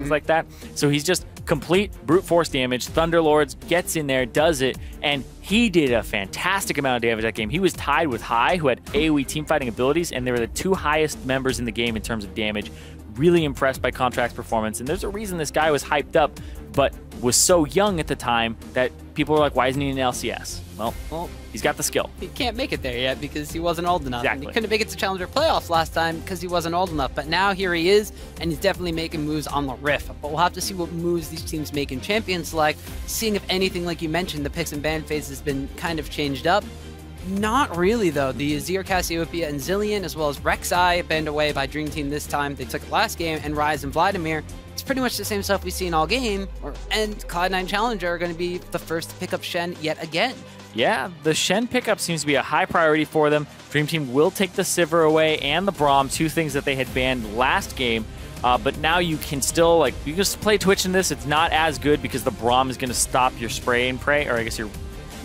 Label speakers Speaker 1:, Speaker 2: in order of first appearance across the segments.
Speaker 1: things like that. So he's just complete brute force damage. Thunderlords gets in there, does it, and he did a fantastic amount of damage that game. He was tied with High, who had AoE teamfighting abilities, and they were the 2 highest members in the game in terms of damage. Really impressed by Contract's performance, and there's a reason this guy was hyped up, but was so young at the time that people were like, why isn't he in LCS? Well, he's got the skill.
Speaker 2: He can't make it there yet because he wasn't old enough.
Speaker 1: Exactly.
Speaker 2: And he couldn't make it to Challenger playoffs last time because he wasn't old enough. But now here he is, and he's definitely making moves on the Rift. But we'll have to see what moves these teams make in Champions Select, seeing if anything, like you mentioned, the picks and ban phase has been kind of changed up. Not really, though. The Azir, Cassiopeia, and Zillion, as well as Rek'Sai, banned away by Dream Team this time. They took it last game, and Ryze and Vladimir. It's pretty much the same stuff we've seen all game. And Cloud9 Challenger are going to be the first to pick up Shen yet again.
Speaker 1: Yeah, the Shen pickup seems to be a high priority for them. Dream Team will take the Sivir away and the Braum, 2 things that they had banned last game. But now you can still, like, you can just play Twitch in this. It's not as good because the Braum is going to stop your spray and pray, or I guess your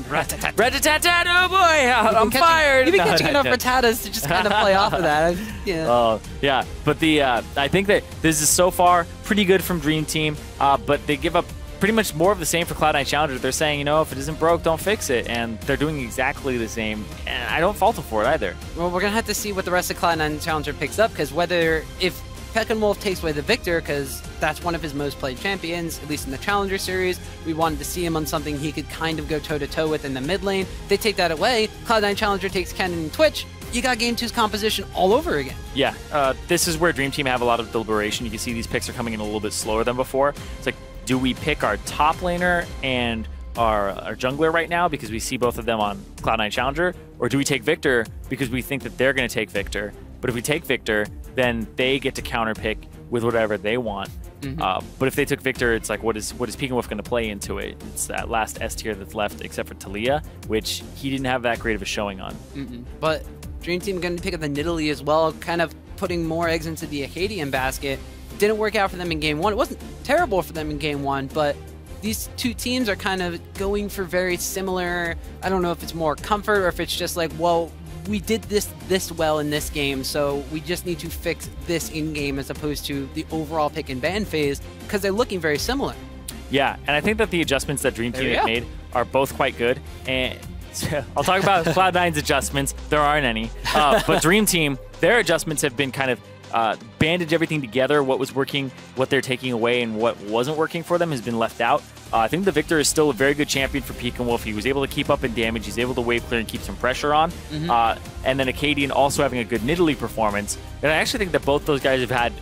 Speaker 1: Rat-a-tat-tat, oh boy, I'm fired.
Speaker 2: You've been catching enough Rattatas to just kind of play off of that. Yeah.
Speaker 1: Yeah, but I think that this is so far pretty good from Dream Team, but they give up pretty much more of the same for Cloud9 Challenger. They're saying, you know, if it isn't broke, don't fix it, and they're doing exactly the same, and I don't fault them for it either.
Speaker 2: Well, we're going to have to see what the rest of Cloud9 Challenger picks up, because if Peckinwolf takes away the Victor, because that's one of his most played champions, at least in the Challenger series. We wanted to see him on something he could kind of go toe-to-toe with in the mid lane. They take that away. Cloud9 Challenger takes Kennen and Twitch. You got Game 2's composition all over again.
Speaker 1: Yeah, this is where Dream Team have a lot of deliberation. You can see these picks are coming in a little bit slower than before. It's like, do we pick our top laner and our jungler right now because we see both of them on Cloud9 Challenger, or do we take Victor because we think that they're going to take Victor? But if we take Victor, then they get to counterpick with whatever they want. But if they took Victor, it's like, what is Peckinwolf going to play into it? It's that last S tier that's left, except for Talia, which he didn't have that great of a showing on.
Speaker 2: But Dream Team going to pick up the Nidalee as well, kind of putting more eggs into the Acadian basket. Didn't work out for them in Game 1. It wasn't terrible for them in Game 1, but these two teams are kind of going for very similar, I don't know if it's more comfort or if it's just like, well, we did this well in this game, so we just need to fix this in-game as opposed to the overall pick and ban phase, because they're looking very similar.
Speaker 1: Yeah, and I think that the adjustments that Dream Team have made are both quite good. And I'll talk about Cloud9's adjustments. There aren't any. But Dream Team, their adjustments have been kind of bandage everything together. What was working, what they're taking away, and what wasn't working for them has been left out. I think the Victor is still a very good champion for Peckinwolf. He was able to keep up in damage. He's able to wave clear and keep some pressure on. And then Acadian also having a good Nidalee performance. And I actually think that both those guys have had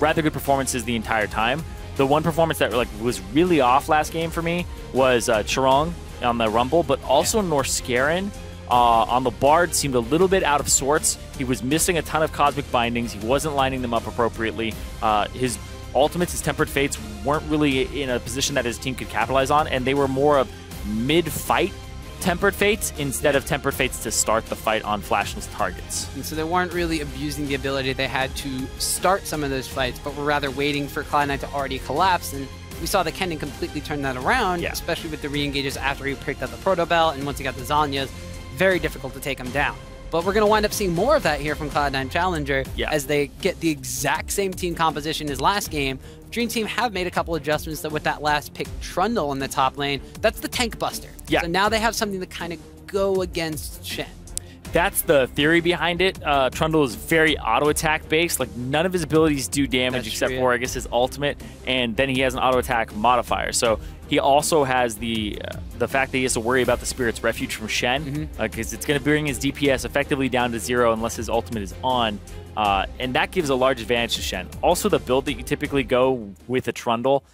Speaker 1: rather good performances the entire time. The one performance that was really off last game for me was Chirong on the Rumble, but also Norscarin on the Bard seemed a little bit out of sorts. He was missing a ton of Cosmic Bindings. He wasn't lining them up appropriately. His ultimates, his Tempered Fates, weren't really in a position that his team could capitalize on, and they were more of mid-fight Tempered Fates instead of Tempered Fates to start the fight on flashless targets.
Speaker 2: And so they weren't really abusing the ability they had to start some of those fights, but were rather waiting for Cloud9 to already collapse. And we saw the Kennen completely turn that around, especially with the re-engages after he picked up the Proto Bell, and once he got the Zanyas, very difficult to take him down. But we're going to wind up seeing more of that here from Cloud9 Challenger as they get the exact same team composition as last game. Dream Team have made a couple adjustments that with that last pick, Trundle in the top lane, that's the tank buster. So now they have something to kind of go against Shen.
Speaker 1: That's the theory behind it. Trundle is very auto-attack based. Like, none of his abilities do damage except for, I guess, his ultimate, and then he has an auto-attack modifier. So he also has the fact that he has to worry about the Spirit's Refuge from Shen, because it's going to bring his DPS effectively down to 0 unless his ultimate is on, and that gives a large advantage to Shen. Also, the build that you typically go with a Trundle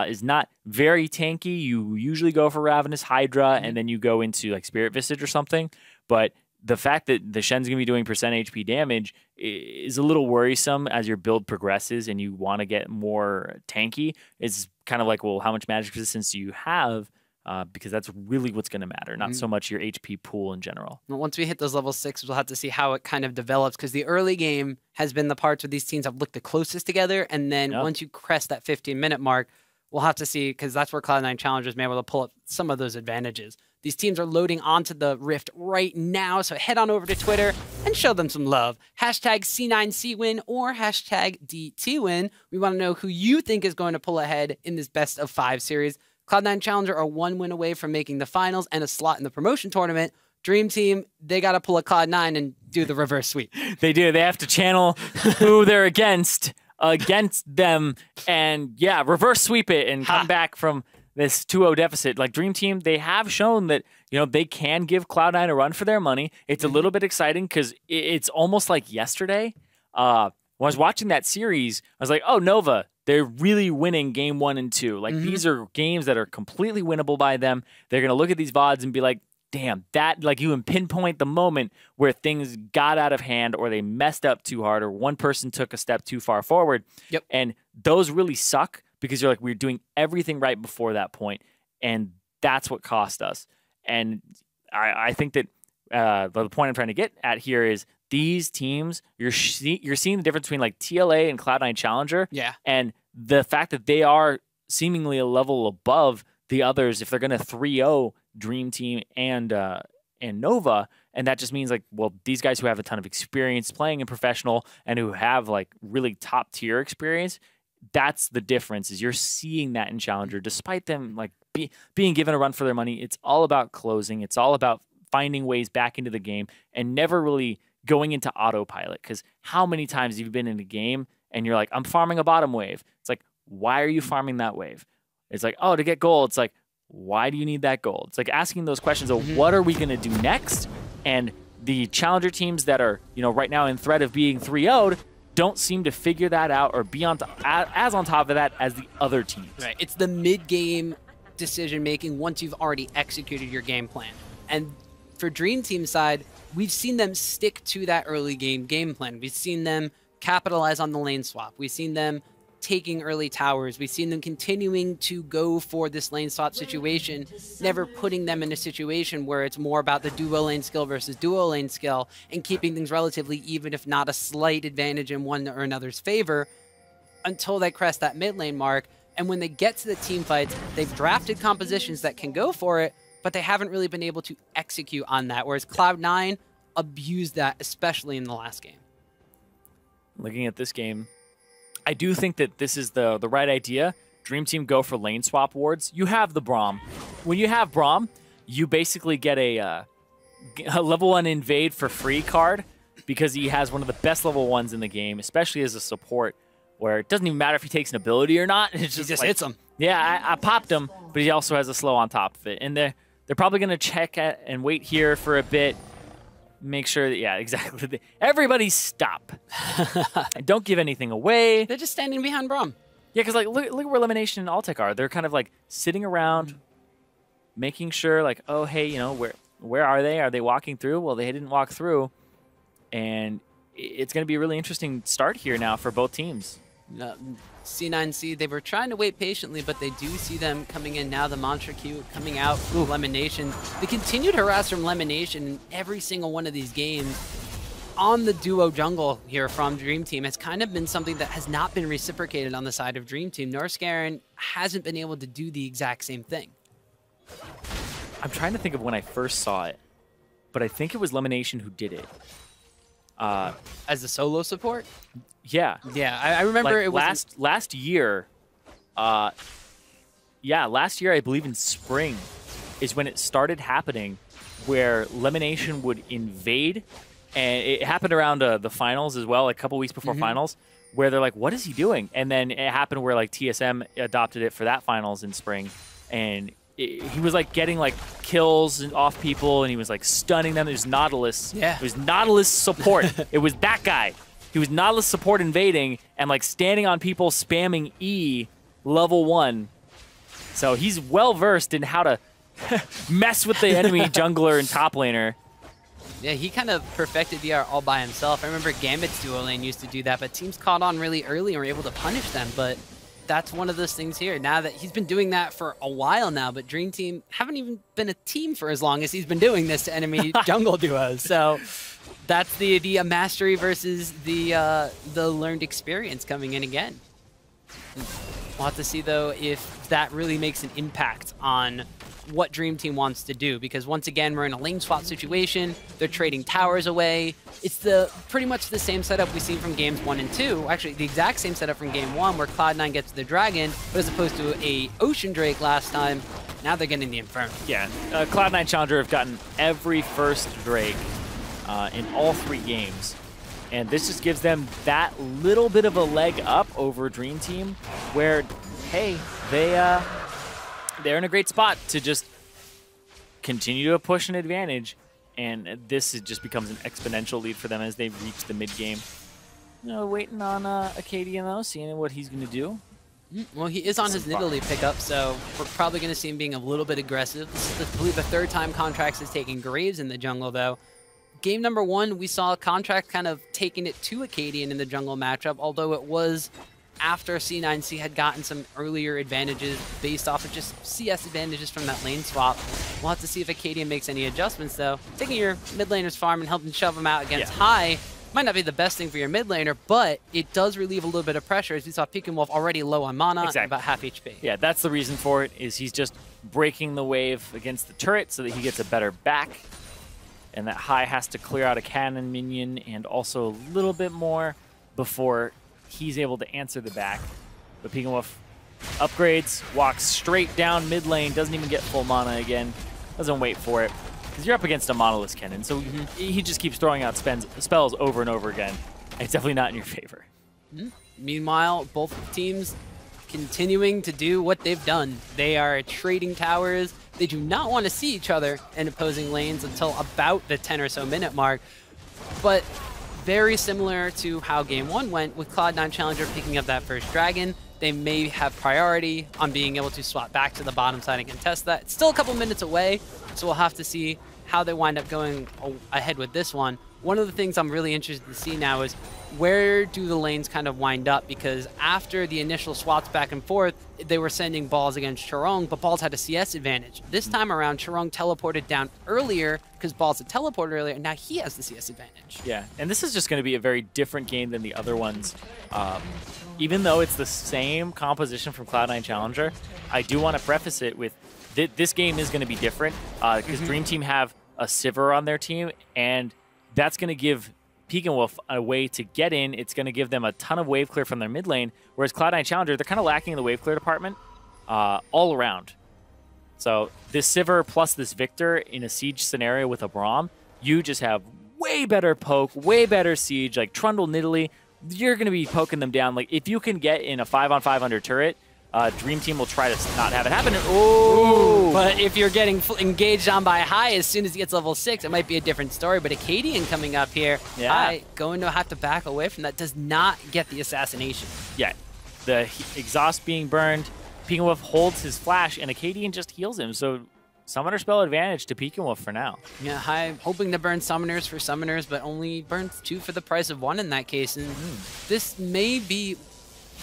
Speaker 1: is not very tanky. You usually go for Ravenous Hydra, and then you go into like Spirit Visage or something, but the fact that the Shen's going to be doing % HP damage is a little worrisome as your build progresses and you want to get more tanky. It's kind of like, well, how much magic resistance do you have? Because that's really what's going to matter, not so much your HP pool in general.
Speaker 2: Well, once we hit those level 6, we'll have to see how it kind of develops, because the early game has been the parts where these teams have looked the closest together, and then once you crest that 15-minute mark, we'll have to see, because that's where Cloud9 Challengers may be able to pull up some of those advantages. These teams are loading onto the Rift right now, so head on over to Twitter and show them some love. Hashtag C9C win or hashtag DT win. We want to know who you think is going to pull ahead in this best of 5 series. Cloud9 Challenger are 1 win away from making the finals and a slot in the promotion tournament. Dream Team, they got to pull a Cloud9 and do the reverse sweep.
Speaker 1: They do. They have to channel who they're against them and, yeah, reverse sweep it and come back from this 2-0 deficit. Like Dream Team, they have shown that, you know, they can give Cloud9 a run for their money. It's a little bit exciting because it's almost like yesterday. When I was watching that series, I was like, oh, Nova, they're really winning game 1 and 2. Like these are games that are completely winnable by them. They're going to look at these VODs and be like, damn, that, like, you can pinpoint the moment where things got out of hand or they messed up too hard or one person took a step too far forward. Yep. And those really suck because you're like, we're doing everything right before that point, and that's what cost us. And I think that the point I'm trying to get at here is these teams, you're seeing the difference between like TLA and Cloud9 Challenger, and the fact that they are seemingly a level above the others if they're going to 3-0 Dream Team and Nova, and that just means like, well, these guys who have a ton of experience playing in professional and who have like really top tier experience, that's the difference. Is you're seeing that in Challenger, despite them like being given a run for their money. It's all about closing. It's all about finding ways back into the game and never really going into autopilot. Because how many times have you been in a game and you're like, I'm farming a bottom wave? It's like, why are you farming that wave? It's like, oh, to get gold. It's like, why do you need that gold? It's like asking those questions of what are we going to do next? And the Challenger teams that are, you know, right now in threat of being 3-0'd don't seem to figure that out or be on as on top of that as the other teams.
Speaker 2: Right. It's the mid-game decision-making once you've already executed your game plan. And for Dream Team side, we've seen them stick to that early game plan. We've seen them capitalize on the lane swap. We've seen them taking early towers. We've seen them continuing to go for this lane swap situation, never putting them in a situation where it's more about the duo lane skill versus duo lane skill and keeping things relatively even, if not a slight advantage in one or another's favor, until they crest that mid lane mark. And when they get to the team fights, they've drafted compositions that can go for it, but they haven't really been able to execute on that, whereas Cloud9 abused that, especially in the last game.
Speaker 1: Looking at this game, I do think that this is the right idea. Dream Team go for lane swap wards. You have the Braum. When you have Braum, you basically get a level 1 invade for free card because he has one of the best level 1s in the game, especially as a support, where it doesn't even matter if he takes an ability or not. It's just
Speaker 2: he just
Speaker 1: like,
Speaker 2: hits him.
Speaker 1: Yeah, I popped him, but he also has a slow on top of it. And they're probably going to check and wait here for a bit. Make sure that, yeah, exactly. Everybody stop. And don't give anything away.
Speaker 2: They're just standing behind Braum.
Speaker 1: Yeah, because like look where Elimination and Altec are. They're kind of like sitting around, making sure like, oh, hey, you know, where are they? Are they walking through? Well, they didn't walk through. And it's going to be a really interesting start here now for both teams.
Speaker 2: C9C, they were trying to wait patiently, but they do see them coming in now. The Mantra Q coming out from Elimination. The continued harass from Elimination in every single one of these games on the duo jungle here from Dream Team has kind of been something that has not been reciprocated on the side of Dream Team. Norskaren hasn't been able to do the exact same thing.
Speaker 1: I'm trying to think of when I first saw it, but I think it was Elimination who did it.
Speaker 2: As a solo support?
Speaker 1: Yeah.
Speaker 2: Yeah, I remember
Speaker 1: like
Speaker 2: it was
Speaker 1: last year. Yeah, last year I believe in spring is when it started happening, where Elimination would invade, and it happened around the finals as well, like a couple weeks before finals, where they're like, "What is he doing?" And then it happened where like TSM adopted it for that finals in spring, and he was like getting like kills off people, and he was like stunning them. It was Nautilus.
Speaker 2: Yeah.
Speaker 1: It was Nautilus support. It was that guy. He was Nautilus support invading and like standing on people, spamming E level 1. So he's well versed in how to mess with the enemy jungler and top laner.
Speaker 2: Yeah, he kind of perfected VR all by himself. I remember Gambit's duo lane used to do that, but teams caught on really early and were able to punish them. But that's one of those things here. Now that he's been doing that for a while now, but Dream Team haven't even been a team for as long as he's been doing this to enemy jungle duos. So that's the mastery versus the learned experience coming in again. We'll have to see, though, if that really makes an impact on what Dream Team wants to do, because once again, we're in a lane swap situation. They're trading towers away. It's pretty much the same setup we've seen from games 1 and 2. Actually, the exact same setup from game 1, where Cloud9 gets the Dragon, but as opposed to a Ocean Drake last time, now they're getting the Inferno.
Speaker 1: Yeah, Cloud9 Challenger have gotten every first Drake in all 3 games. And this just gives them that little bit of a leg up over Dream Team, where, hey, they're in a great spot to just continue to push an advantage, and this just becomes an exponential lead for them as they reach the mid game. You know, waiting on Acadian though, seeing what he's going to do.
Speaker 2: Well, he is on his Nidalee pickup, so we're probably going to see him being a little bit aggressive. This is, I believe, the 3rd time Contracts is taking Graves in the jungle, though. Game number 1, we saw Contract kind of taking it to Acadian in the jungle matchup, although it was after C9C had gotten some earlier advantages based off of just CS advantages from that lane swap. We'll have to see if Acadian makes any adjustments, though. Taking your mid laner's farm and helping shove him out against High might not be the best thing for your mid laner, but it does relieve a little bit of pressure, as we saw Pekin-Wolf already low on mana, and about half HP.
Speaker 1: Yeah, that's the reason for it, is he's just breaking the wave against the turret so that he gets a better back, and that High has to clear out a cannon minion and also a little bit more before he's able to answer the back. But Pekin-Wolf upgrades, walks straight down mid lane, doesn't even get full mana again, doesn't wait for it. Because you're up against a monolith cannon, so he just keeps throwing out spells over and over again. It's definitely not in your favor.
Speaker 2: Meanwhile, both teams continuing to do what they've done. They are trading towers. They do not want to see each other in opposing lanes until about the 10 or so minute mark. But very similar to how game 1 went, with Cloud9 Challenger picking up that first Dragon. They may have priority on being able to swap back to the bottom side and contest that. It's still a couple minutes away, so we'll have to see how they wind up going ahead with this one. One of the things I'm really interested to see now is where do the lanes kind of wind up, because after the initial swaps back and forth, they were sending balls against Charong, but balls had a CS advantage. This time around, Charong teleported down earlier because balls had teleported earlier, and now he has the CS advantage.
Speaker 1: Yeah, and this is just going to be a very different game than the other ones. Even though it's the same composition from Cloud9 Challenger, I do want to preface it with this game is going to be different because Dream Team have a Sivir on their team, and that's going to give Pekin-Wolf a way to get in. It's going to give them a ton of wave clear from their mid lane, whereas Cloud9 Challenger, they're kind of lacking in the wave clear department all around. So this Sivir plus this Victor in a siege scenario with a Braum, you just have way better poke, way better siege, like Trundle Nidalee. You're going to be poking them down. Like, if you can get in a 5-on-5 under turret, Dream Team will try to not have it happen.
Speaker 2: Ooh! But if you're getting engaged on by High as soon as he gets level 6, it might be a different story. But Acadian coming up here, High going to have to back away from that, does not get the assassination.
Speaker 1: Yeah, the exhaust being burned, Pekin-Wolf holds his flash, and Acadian just heals him. So Summoner spell advantage to Pekin-Wolf for now. Yeah,
Speaker 2: High hoping to burn summoners for summoners, but only burns 2 for the price of 1 in that case. And this may be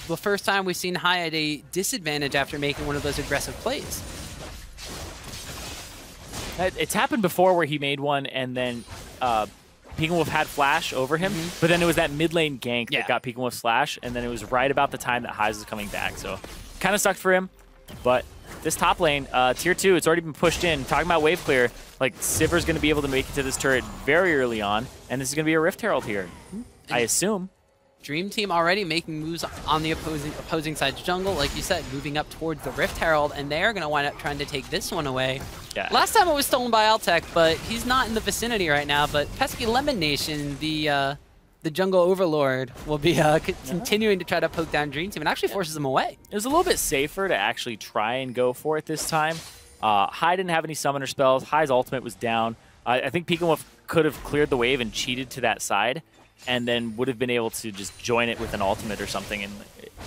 Speaker 2: the first time we've seen High at a disadvantage after making one of those aggressive plays.
Speaker 1: It's happened before where he made one and then Pekin-Wolf had flash over him, but then it was that mid lane gank that got Pekin-Wolf slash, and then it was right about the time that Highs was coming back. So kind of sucked for him, but this top lane, tier 2, it's already been pushed in. Talking about wave clear, like Sivir's going to be able to make it to this turret very early on, and this is going to be a Rift Herald here, I assume.
Speaker 2: Dream Team already making moves on the opposing side's jungle, like you said, moving up towards the Rift Herald, and they're going to wind up trying to take this one away. Yeah. Last time it was stolen by Altec, but he's not in the vicinity right now. But Pesky Lemon Nation, the jungle overlord, will be continuing to try to poke down Dream Team, and actually forces them away.
Speaker 1: It was a little bit safer to actually try and go for it this time. High didn't have any summoner spells. High's ultimate was down. I think Pekin-Wolf could have cleared the wave and cheated to that side, and then would have been able to just join it with an ultimate or something. And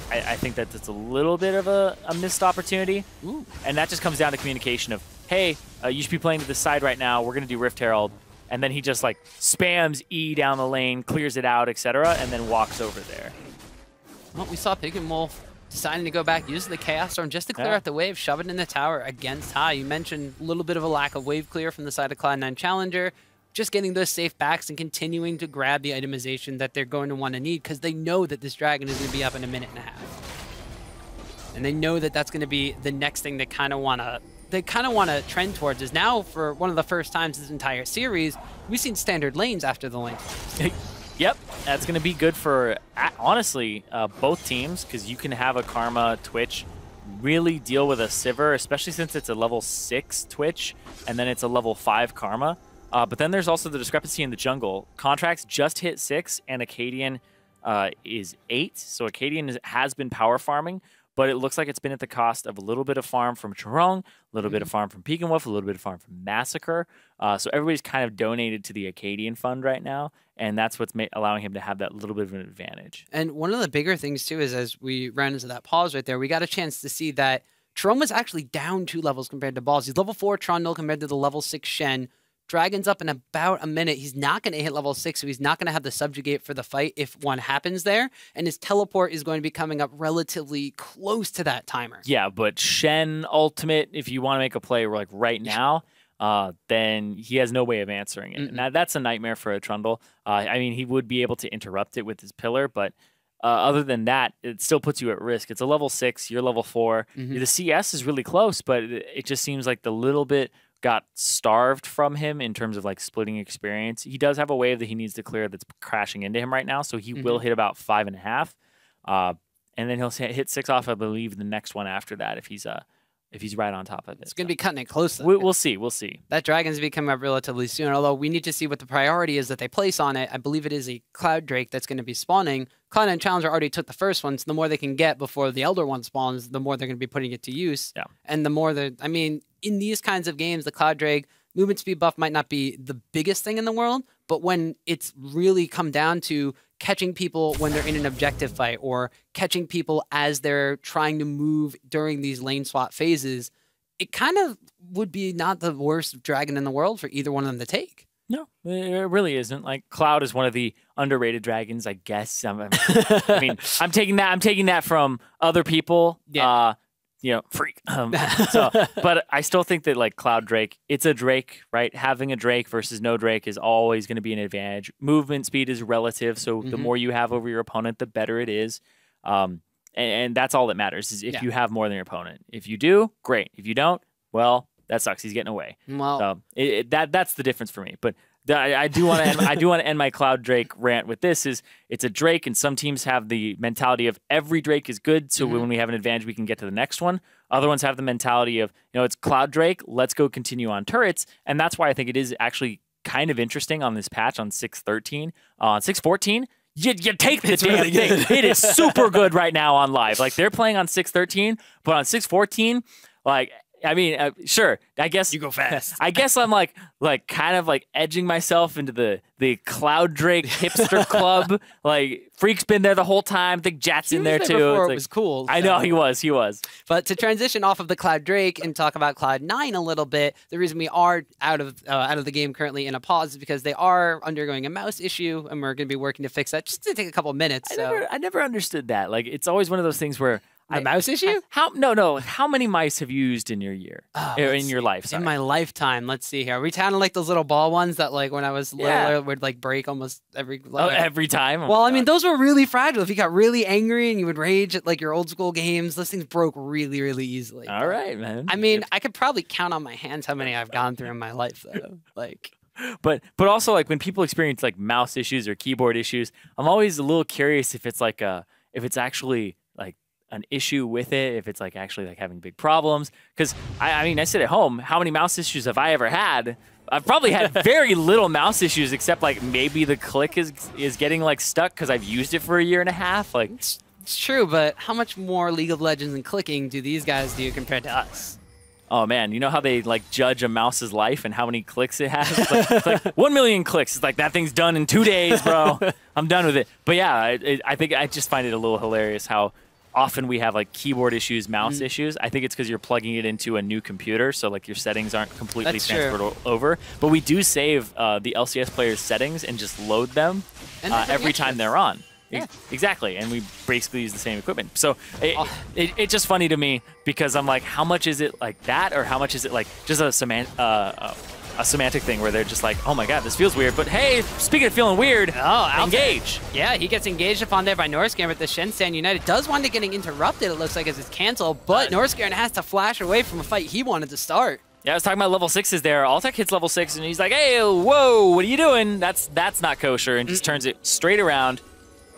Speaker 1: I think that that's a little bit of a missed opportunity. Ooh. And that just comes down to communication of, hey, you should be playing to this side right now. We're going to do Rift Herald. And then he just like spams E down the lane, clears it out, etc., and then walks over there.
Speaker 2: Well, we saw Pekin-Wolf deciding to go back, using the Chaos Storm just to clear out the wave, shove it in the tower against High. You mentioned a little bit of a lack of wave clear from the side of Cloud9 Challenger. Just getting those safe backs and continuing to grab the itemization that they're going to want to need, because they know that this dragon is going to be up in a minute and a half. And they know that that's going to be the next thing they kind of want to they kind of want to trend towards is now, for one of the first times this entire series, we've seen standard lanes after the lane.
Speaker 1: Yep, that's going to be good for, honestly, both teams, because you can have a Karma Twitch really deal with a Sivir, especially since it's a level 6 Twitch, and then it's a level 5 Karma. But then there's also the discrepancy in the jungle. Contracts just hit 6, and Acadian is 8, so Acadian has been power farming, but it looks like it's been at the cost of a little bit of farm from Charong, a little bit of farm from Peek and Wolf, a little bit of farm from Massacre. So everybody's kind of donated to the Acadian fund right now, and that's what's allowing him to have that little bit of an advantage. And
Speaker 2: one of the bigger things, too, is as we ran into that pause right there, we got a chance to see that Charong was actually down 2 levels compared to Balls. He's level 4 Trundle compared to the level 6 Shen. Dragon's up in about a minute. He's not going to hit level 6, so he's not going to have the subjugate for the fight if one happens there. And his teleport is going to be coming up relatively close to that timer.
Speaker 1: Yeah, but Shen ultimate, if you want to make a play like right now, then he has no way of answering it. And that's a nightmare for a Trundle. I mean, he would be able to interrupt it with his pillar, but other than that, it still puts you at risk. It's a level 6, you're level 4. The CS is really close, but it just seems like the little bit got starved from him in terms of like splitting experience. He does have a wave that he needs to clear that's crashing into him right now, so he will hit about 5.5, and then he'll hit 6 off, I believe, the next one after that if he's right on top of it.
Speaker 2: It's going to be cutting it close.
Speaker 1: We'll see. We'll see.
Speaker 2: That Dragon's be coming up relatively soon, although we need to see what the priority is that they place on it. I believe it is a Cloud Drake that's going to be spawning. Cloud and Challenger already took the first one, so the more they can get before the Elder one spawns, the more they're going to be putting it to use.
Speaker 1: Yeah.
Speaker 2: And the more I mean, in these kinds of games, the Cloud Drake movement speed buff might not be the biggest thing in the world, but when it's really come down to catching people when they're in an objective fight or catching people as they're trying to move during these lane swap phases, it kind of would be not the worst dragon in the world for either one of them to take.
Speaker 1: No, it really isn't. Like, Cloud is one of the underrated dragons, I guess. I mean, I'm taking that from other people.
Speaker 2: Yeah.
Speaker 1: You know, freak. But I still think that, like, Cloud Drake, it's a Drake, right? Having a Drake versus no Drake is always going to be an advantage. Movement speed is relative, so the more you have over your opponent, the better it is. And that's all that matters, is if you have more than your opponent. If you do, great. If you don't, well, that sucks. He's getting away.
Speaker 2: Well,
Speaker 1: so that's the difference for me. But I do want to end my Cloud Drake rant with this: is it's a Drake, and some teams have the mentality of every Drake is good, so when we have an advantage, we can get to the next one. Other ones have the mentality of, you know, it's Cloud Drake, let's go continue on turrets, and that's why I think it is actually kind of interesting on this patch on 6.13. On 6.14, you take the damn thing. It is super good right now on live. Like, they're playing on 6.13, but on 6.14, like, I mean, sure, I guess
Speaker 2: you go fast.
Speaker 1: I guess I'm like kind of like edging myself into the Cloud Drake hipster club. Like, Freak's been there the whole time. I think Jat's in there too.
Speaker 2: Before
Speaker 1: it
Speaker 2: was cool.
Speaker 1: I know he was.
Speaker 2: But to transition off of the Cloud Drake and talk about Cloud9 a little bit, the reason we are out of the game currently in a pause is because they are undergoing a mouse issue, and we're going to be working to fix that. Just to take a couple of minutes.
Speaker 1: I never understood that. Like, it's always one of those things where.
Speaker 2: The mouse issue?
Speaker 1: No. How many mice have you used in your year? In your life? Sorry.
Speaker 2: In my lifetime. Let's see here. Are we kind of like those little ball ones that, like, when I was little, would like break almost every.
Speaker 1: Every time.
Speaker 2: Well, I mean, those were really fragile. If you got really angry and you would rage at like your old school games, those things broke really, really easily.
Speaker 1: All right, man.
Speaker 2: I mean, I could probably count on my hands how many I've gone through in my life, though. Like.
Speaker 1: But also, like, when people experience like mouse issues or keyboard issues, I'm always a little curious if it's like if it's actually like an issue with it, if it's like actually like having big problems. Because I mean, I sit at home, how many mouse issues have I ever had? I've probably had very little mouse issues, except like maybe the click is getting like stuck because I've used it for a year and a half. Like,
Speaker 2: it's true, but how much more League of Legends and clicking do these guys do compared to us?
Speaker 1: Oh man, you know how they like judge a mouse's life and how many clicks it has? It's like 1 million clicks. It's like, that thing's done in 2 days, bro. I'm done with it. But yeah, I think I just find it a little hilarious how often we have like keyboard issues, mouse issues. I think it's because you're plugging it into a new computer, so like your settings aren't completely transferred over. But we do save the LCS players' settings and just load them every time they're on. Yeah. Exactly, and we basically use the same equipment. So it's just funny to me because I'm like, how much is it like that, or how much is it like just a a semantic thing where they're just like, oh my god, this feels weird. But hey, speaking of feeling weird, engage.
Speaker 2: Yeah, he gets engaged upon there by Norscaran, but the Shensan United does wind up getting interrupted, it looks like, as it's canceled. But Norscaran has to flash away from a fight he wanted to start.
Speaker 1: Yeah, I was talking about level 6s there. Altec hits level 6, and he's like, hey, whoa, what are you doing? That's not kosher, and just turns it straight around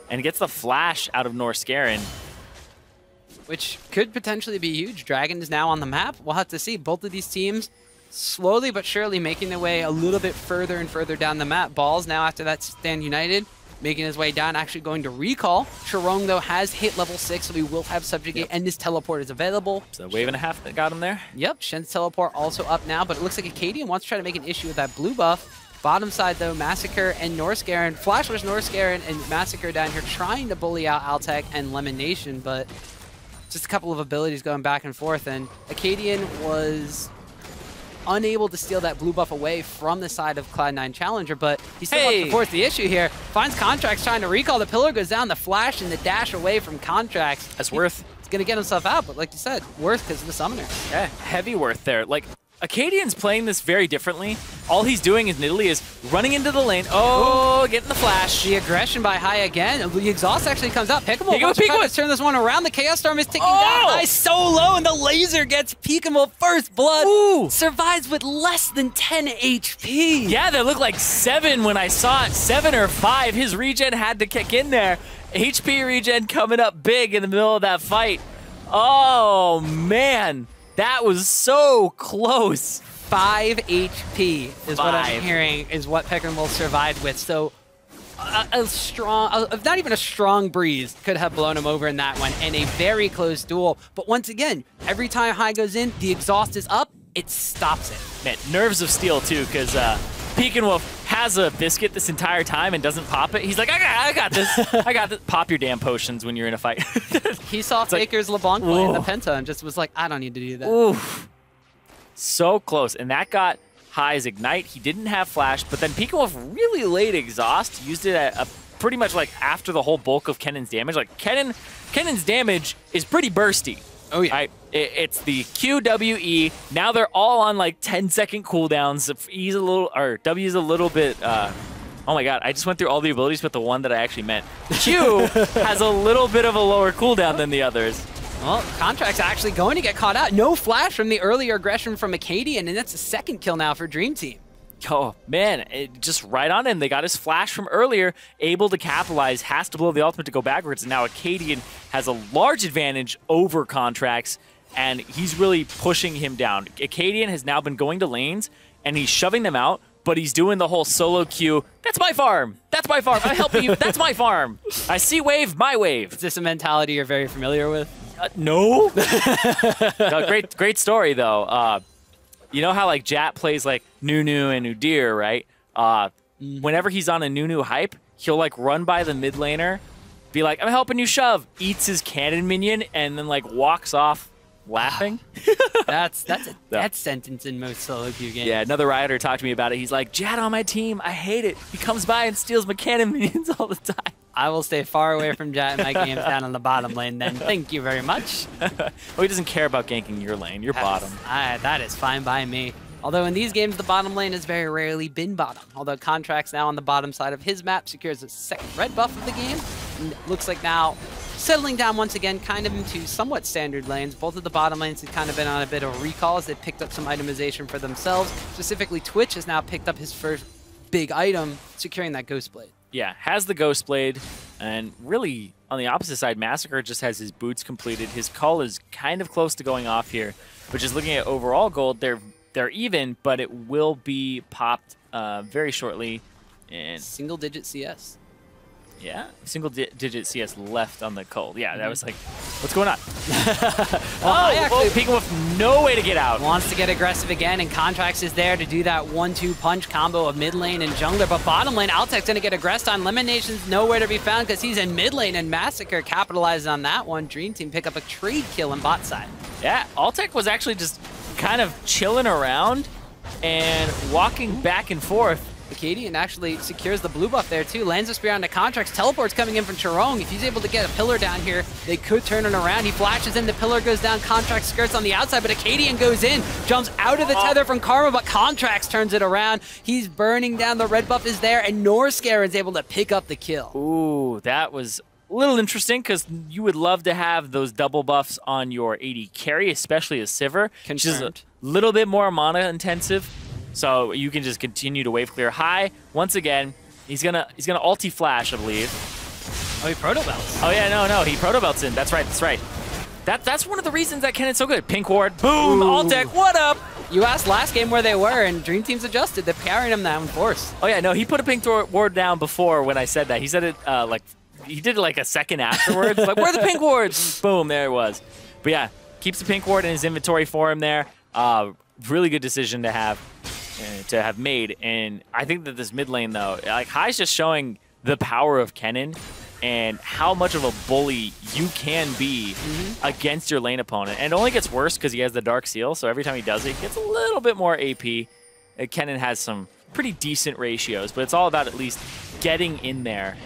Speaker 1: and gets the flash out of Norscaran.
Speaker 2: Which could potentially be huge. Dragon is now on the map. We'll have to see. Both of these teams slowly but surely making their way a little bit further and further down the map. Balls now after that Stand United, making his way down, actually going to recall. Sharong, though, has hit level 6, so he will have Subjugate, and this teleport is available.
Speaker 1: So wave and a half that got him there?
Speaker 2: Yep, Shen's teleport also up now, but it looks like Acadian wants to try to make an issue with that blue buff. Bottom side, though, Massacre and Norscaran. Flashless Norscaran and Massacre down here trying to bully out Altec and Lemon Nation, but just a couple of abilities going back and forth, and Acadian was unable to steal that blue buff away from the side of Cloud9 Challenger, but he still wants to force the issue here. Finds Contracts trying to recall. The pillar goes down, the flash and the dash away from Contracts.
Speaker 1: That's Worth.
Speaker 2: He's going to get himself out, but like you said, Worth because of the Summoner.
Speaker 1: Yeah, heavy Worth there. Like, Acadian's playing this very differently. All he's doing is literally is running into the lane. Oh, getting the flash.
Speaker 2: The aggression by High again. The exhaust actually comes out. Pikamo wants to turn this one around. The Chaos Storm is ticking down. High so low, and the laser gets Pikamo first blood. Ooh. Survives with less than 10 HP.
Speaker 1: Yeah, they look like 7 when I saw it. 7 or 5. His regen had to kick in there. HP regen coming up big in the middle of that fight. Oh, man. That was so close.
Speaker 2: 5 HP is what I'm hearing is what Pikamo survived with. So a strong, not even a strong breeze could have blown him over in that one, and a very close duel. But once again, every time High goes in, the exhaust is up, it stops it.
Speaker 1: Man, nerves of steel too, because Pekinwolf has a biscuit this entire time and doesn't pop it. He's like, I got this. I got this. Pop your damn potions when you're in a fight.
Speaker 2: He saw Faker's LeBlanc play in the Penta and just was like, I don't need to do that.
Speaker 1: Oof. So close. And that got High's Ignite. He didn't have Flash, but then Pekinwolf really late exhaust. Used it at pretty much like after the whole bulk of Kennen's damage. Like Kennen's damage is pretty bursty.
Speaker 2: Oh, yeah.
Speaker 1: Right? It's the QWE. Now they're all on like 10-second cooldowns. E's a little, or W's a little bit. Oh my god! I just went through all the abilities, but the one that I actually meant. Q has a little bit of a lower cooldown than the others.
Speaker 2: Well, Contract's actually going to get caught out. No flash from the earlier aggression from Acadian, and that's the second kill now for Dream Team.
Speaker 1: Oh, man, just right on him. They got his flash from earlier, able to capitalize, has to blow the ultimate to go backwards, and now Acadian has a large advantage over Contracts, and he's really pushing him down. Acadian has now been going to lanes, and he's shoving them out, but he's doing the whole solo queue. That's my farm. That's my farm. I'm helping you. That's my farm. I see wave, my wave.
Speaker 2: Is this a mentality you're very familiar with?
Speaker 1: No. No, great story, though. You know how like Jat plays like Nunu and Udyr, right? Whenever he's on a Nunu hype, he'll like run by the mid laner, be like, I'm helping you shove, eats his cannon minion, and then like walks off laughing.
Speaker 2: That's a death sentence in most solo queue games.
Speaker 1: Yeah, another Rioter talked to me about it. He's like, Jat on my team, I hate it. He comes by and steals my cannon minions all the time.
Speaker 2: I will stay far away from Jat in my games down on the bottom lane then. Thank you very much.
Speaker 1: Well, he doesn't care about ganking your lane, your bottom.
Speaker 2: That is fine by me. Although in these games, the bottom lane has very rarely been bottom. Although Contracts now on the bottom side of his map secures the second red buff of the game. And it looks like now settling down once again kind of into somewhat standard lanes. Both of the bottom lanes have kind of been on a bit of a recall as they picked up some itemization for themselves. Specifically, Twitch has now picked up his first big item, securing that Ghost Blade.
Speaker 1: Yeah, has the Ghost Blade, and really, on the opposite side, Massacre just has his boots completed. His cull is kind of close to going off here, but just looking at overall gold, they're even, but it will be popped very shortly. And
Speaker 2: single-digit CS.
Speaker 1: Yeah, single-digit CS left on the cull. Yeah, that was like, what's going on? Pekinwolf, no way to get out.
Speaker 2: Wants to get aggressive again, and Contracts is there to do that 1-2 punch combo of mid lane and jungler. But bottom lane, Altec's going to get aggressed on. Lemon Nation's nowhere to be found because he's in mid lane, and Massacre capitalizes on that one. Dream Team pick up a trade kill on bot side.
Speaker 1: Yeah, Altec was actually just kind of chilling around and walking back and forth.
Speaker 2: Acadian actually secures the blue buff there too. Lands a spear onto Contracts. Teleport's coming in from Charong. If he's able to get a pillar down here, they could turn it around. He flashes in, the pillar goes down, Contracts skirts on the outside, but Acadian goes in, jumps out of the tether from Karma, but Contracts turns it around. He's burning down, the red buff is there, and Norscaren's able to pick up the kill.
Speaker 1: Ooh, that was a little interesting because you would love to have those double buffs on your AD carry, especially a Sivir, which is a little bit more mana intensive. So you can just continue to wave clear high. Once again, he's gonna ulti flash, I believe.
Speaker 2: Oh, he proto belts.
Speaker 1: Oh yeah, no, he proto belts in. That's right, that's right. That's one of the reasons that Kennen's so good. Pink ward, boom, alt deck, what up?
Speaker 2: You asked last game where they were, and Dream Team's adjusted. They're carrying him now in force.
Speaker 1: Oh yeah, no, he put a pink ward down before when I said that. He said it like, he did it like a second afterwards. Like, where are the pink wards? Boom, there it was. But yeah, keeps the pink ward in his inventory for him there. Really good decision to have made. And I think that this mid lane though, like Hai's just showing the power of Kennen and how much of a bully you can be against your lane opponent. And it only gets worse because he has the Dark Seal, so every time he does it, he gets a little bit more AP. Kennen has some pretty decent ratios, but it's all about at least getting in there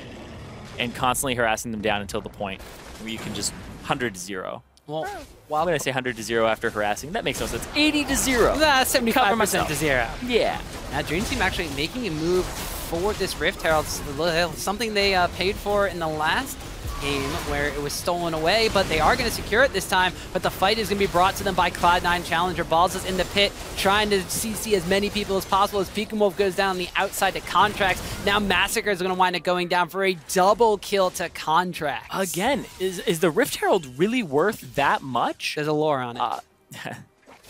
Speaker 1: and constantly harassing them down until the point where you can just 100-0. Well, why would I say 100-0 after harassing? That makes no sense. 80-0.
Speaker 2: Nah, 75% to 0.
Speaker 1: Yeah.
Speaker 2: Now Dream Team actually making a move for this Rift Herald, something they paid for in the last game where it was stolen away, but they are going to secure it this time. But the fight is going to be brought to them by Cloud9 Challenger. Balls is in the pit, trying to CC as many people as possible as Peekamolf goes down on the outside to Contracts. Now Massacre is going to wind up going down for a double kill to Contracts.
Speaker 1: Again, is the Rift Herald really worth that much?
Speaker 2: There's a lore on it.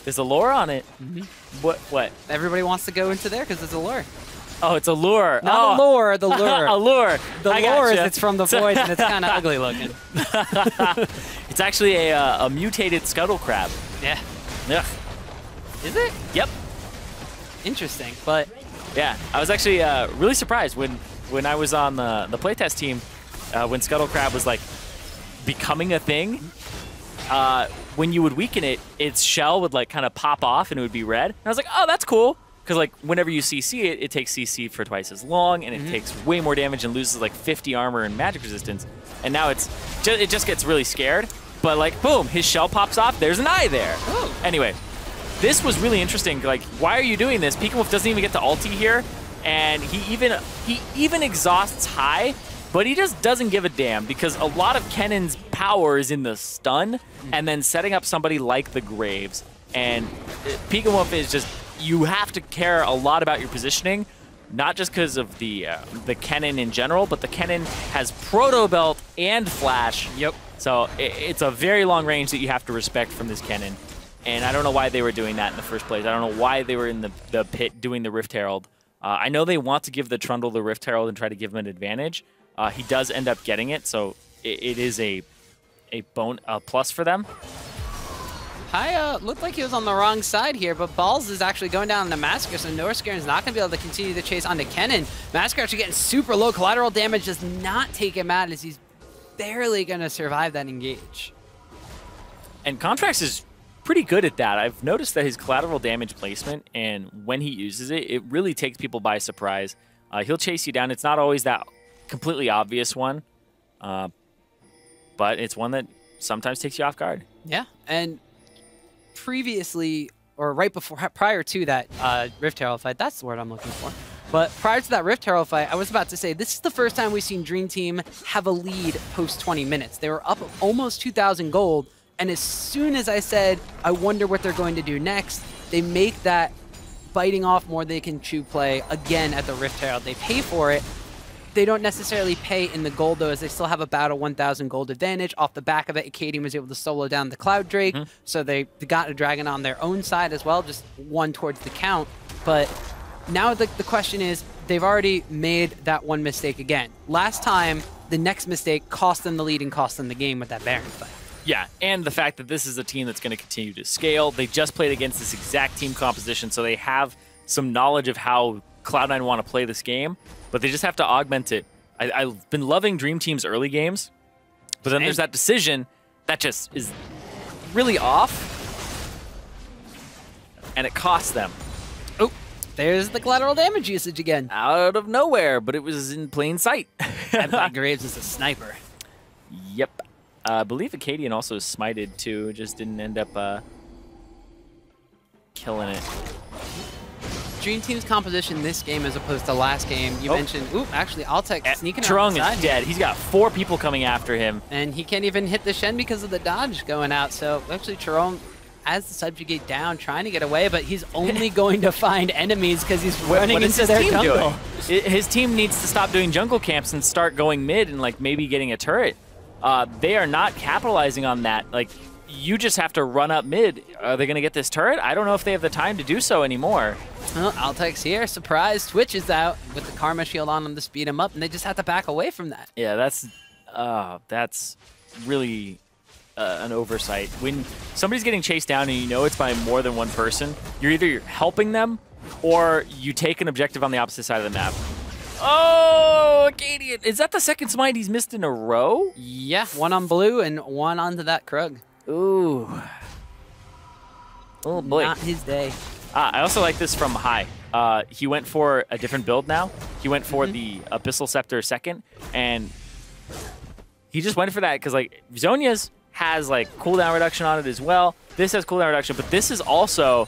Speaker 1: There's a lore on it? What?
Speaker 2: Everybody wants to go into there because there's a lure.
Speaker 1: Oh, it's a lure.
Speaker 2: Not a lure, the lure.
Speaker 1: A lure.
Speaker 2: The lure is it's from the void and it's kind of ugly looking.
Speaker 1: It's actually a mutated scuttle crab.
Speaker 2: Yeah.
Speaker 1: Yeah.
Speaker 2: Is it?
Speaker 1: Yep.
Speaker 2: Interesting, but...
Speaker 1: Yeah, I was actually really surprised when I was on the playtest team, when scuttle crab was like becoming a thing. When you would weaken it, its shell would like kind of pop off and it would be red. And I was like, oh, that's cool. Because like whenever you CC it, it takes CC for twice as long, and it takes way more damage and loses like 50 armor and magic resistance. And now it just gets really scared. But like, boom, his shell pops off. There's an eye there.
Speaker 2: Oh.
Speaker 1: Anyway, this was really interesting. Like, why are you doing this? Peekamolf doesn't even get to ulti here, and he even exhausts high, but he just doesn't give a damn because a lot of Kennen's power is in the stun and then setting up somebody like the Graves. And Peekamolf is just, you have to care a lot about your positioning, not just because of the Kennen in general, but the Kennen has Proto Belt and Flash.
Speaker 2: Yep.
Speaker 1: So it's a very long range that you have to respect from this Kennen. And I don't know why they were doing that in the first place. I don't know why they were in the pit doing the Rift Herald. I know they want to give the Trundle the Rift Herald and try to give him an advantage. He does end up getting it, so it is a plus for them.
Speaker 2: High looked like he was on the wrong side here, but Balls is actually going down on the Massacre, so Norscaren's not going to be able to continue the chase onto Kennen. Massacre actually getting super low. Collateral damage does not take him out as he's barely going to survive that engage.
Speaker 1: And Contracts is pretty good at that. I've noticed that his collateral damage placement, and when he uses it, it really takes people by surprise. He'll chase you down. It's not always that completely obvious one, but it's one that sometimes takes you off guard.
Speaker 2: Yeah, and previously, or right before, prior to that Rift Herald fight, that's the word I'm looking for. But prior to that Rift Herald fight, I was about to say, this is the first time we've seen Dream Team have a lead post 20 minutes. They were up almost 2,000 gold, and as soon as I said, I wonder what they're going to do next, they make that biting off more they can chew play again at the Rift Herald. They pay for it. They don't necessarily pay in the gold, though, as they still have about a 1,000 gold advantage. Off the back of it, Acadian was able to solo down the Cloud Drake, so they got a dragon on their own side as well, just one towards the count. But now the question is, they've already made that one mistake again. Last time, the next mistake cost them the lead and cost them the game with that Baron fight.
Speaker 1: Yeah, and the fact that this is a team that's going to continue to scale. They just played against this exact team composition, so they have some knowledge of how Cloud9 want to play this game, but they just have to augment it. I've been loving Dream Team's early games, but then there's that decision that just is really off, and it costs them.
Speaker 2: Oh, There's the collateral damage usage again.
Speaker 1: Out of nowhere, but it was in plain sight.
Speaker 2: Senpai Graves is a sniper.
Speaker 1: Yep. I believe Acadian also smited too, just didn't end up killing it.
Speaker 2: Dream Team's composition this game as opposed to last game, you mentioned, actually, Altec sneaking out
Speaker 1: Trung
Speaker 2: inside.
Speaker 1: is dead. He's got 4 people coming after him.
Speaker 2: And he can't even hit the Shen because of the dodge going out. So actually, Trung has the subjugate down, trying to get away, but he's only going to find enemies because he's running into their jungle.
Speaker 1: His team needs to stop doing jungle camps and start going mid and like maybe getting a turret. They are not capitalizing on that. Like, you just have to run up mid. Are they going to get this turret? I don't know if they have the time to do so anymore.
Speaker 2: Well, Altec's here. Surprise. Twitch is out with the Karma Shield on him to speed him up, and they just have to back away from that.
Speaker 1: Yeah, that's really an oversight. When somebody's getting chased down and you know it's by more than one person, you're either helping them or you take an objective on the opposite side of the map. Oh, Acadian. Is that the second smite he's missed in a row?
Speaker 2: Yeah, one on blue and one onto that Krug.
Speaker 1: Ooh. Oh, boy.
Speaker 2: Not his day.
Speaker 1: I also like this from High. He went for a different build now. He went for the Abyssal Scepter second, and he just went for that because, like, Zhonya's has, like, cooldown reduction on it as well. This has cooldown reduction, but this is also...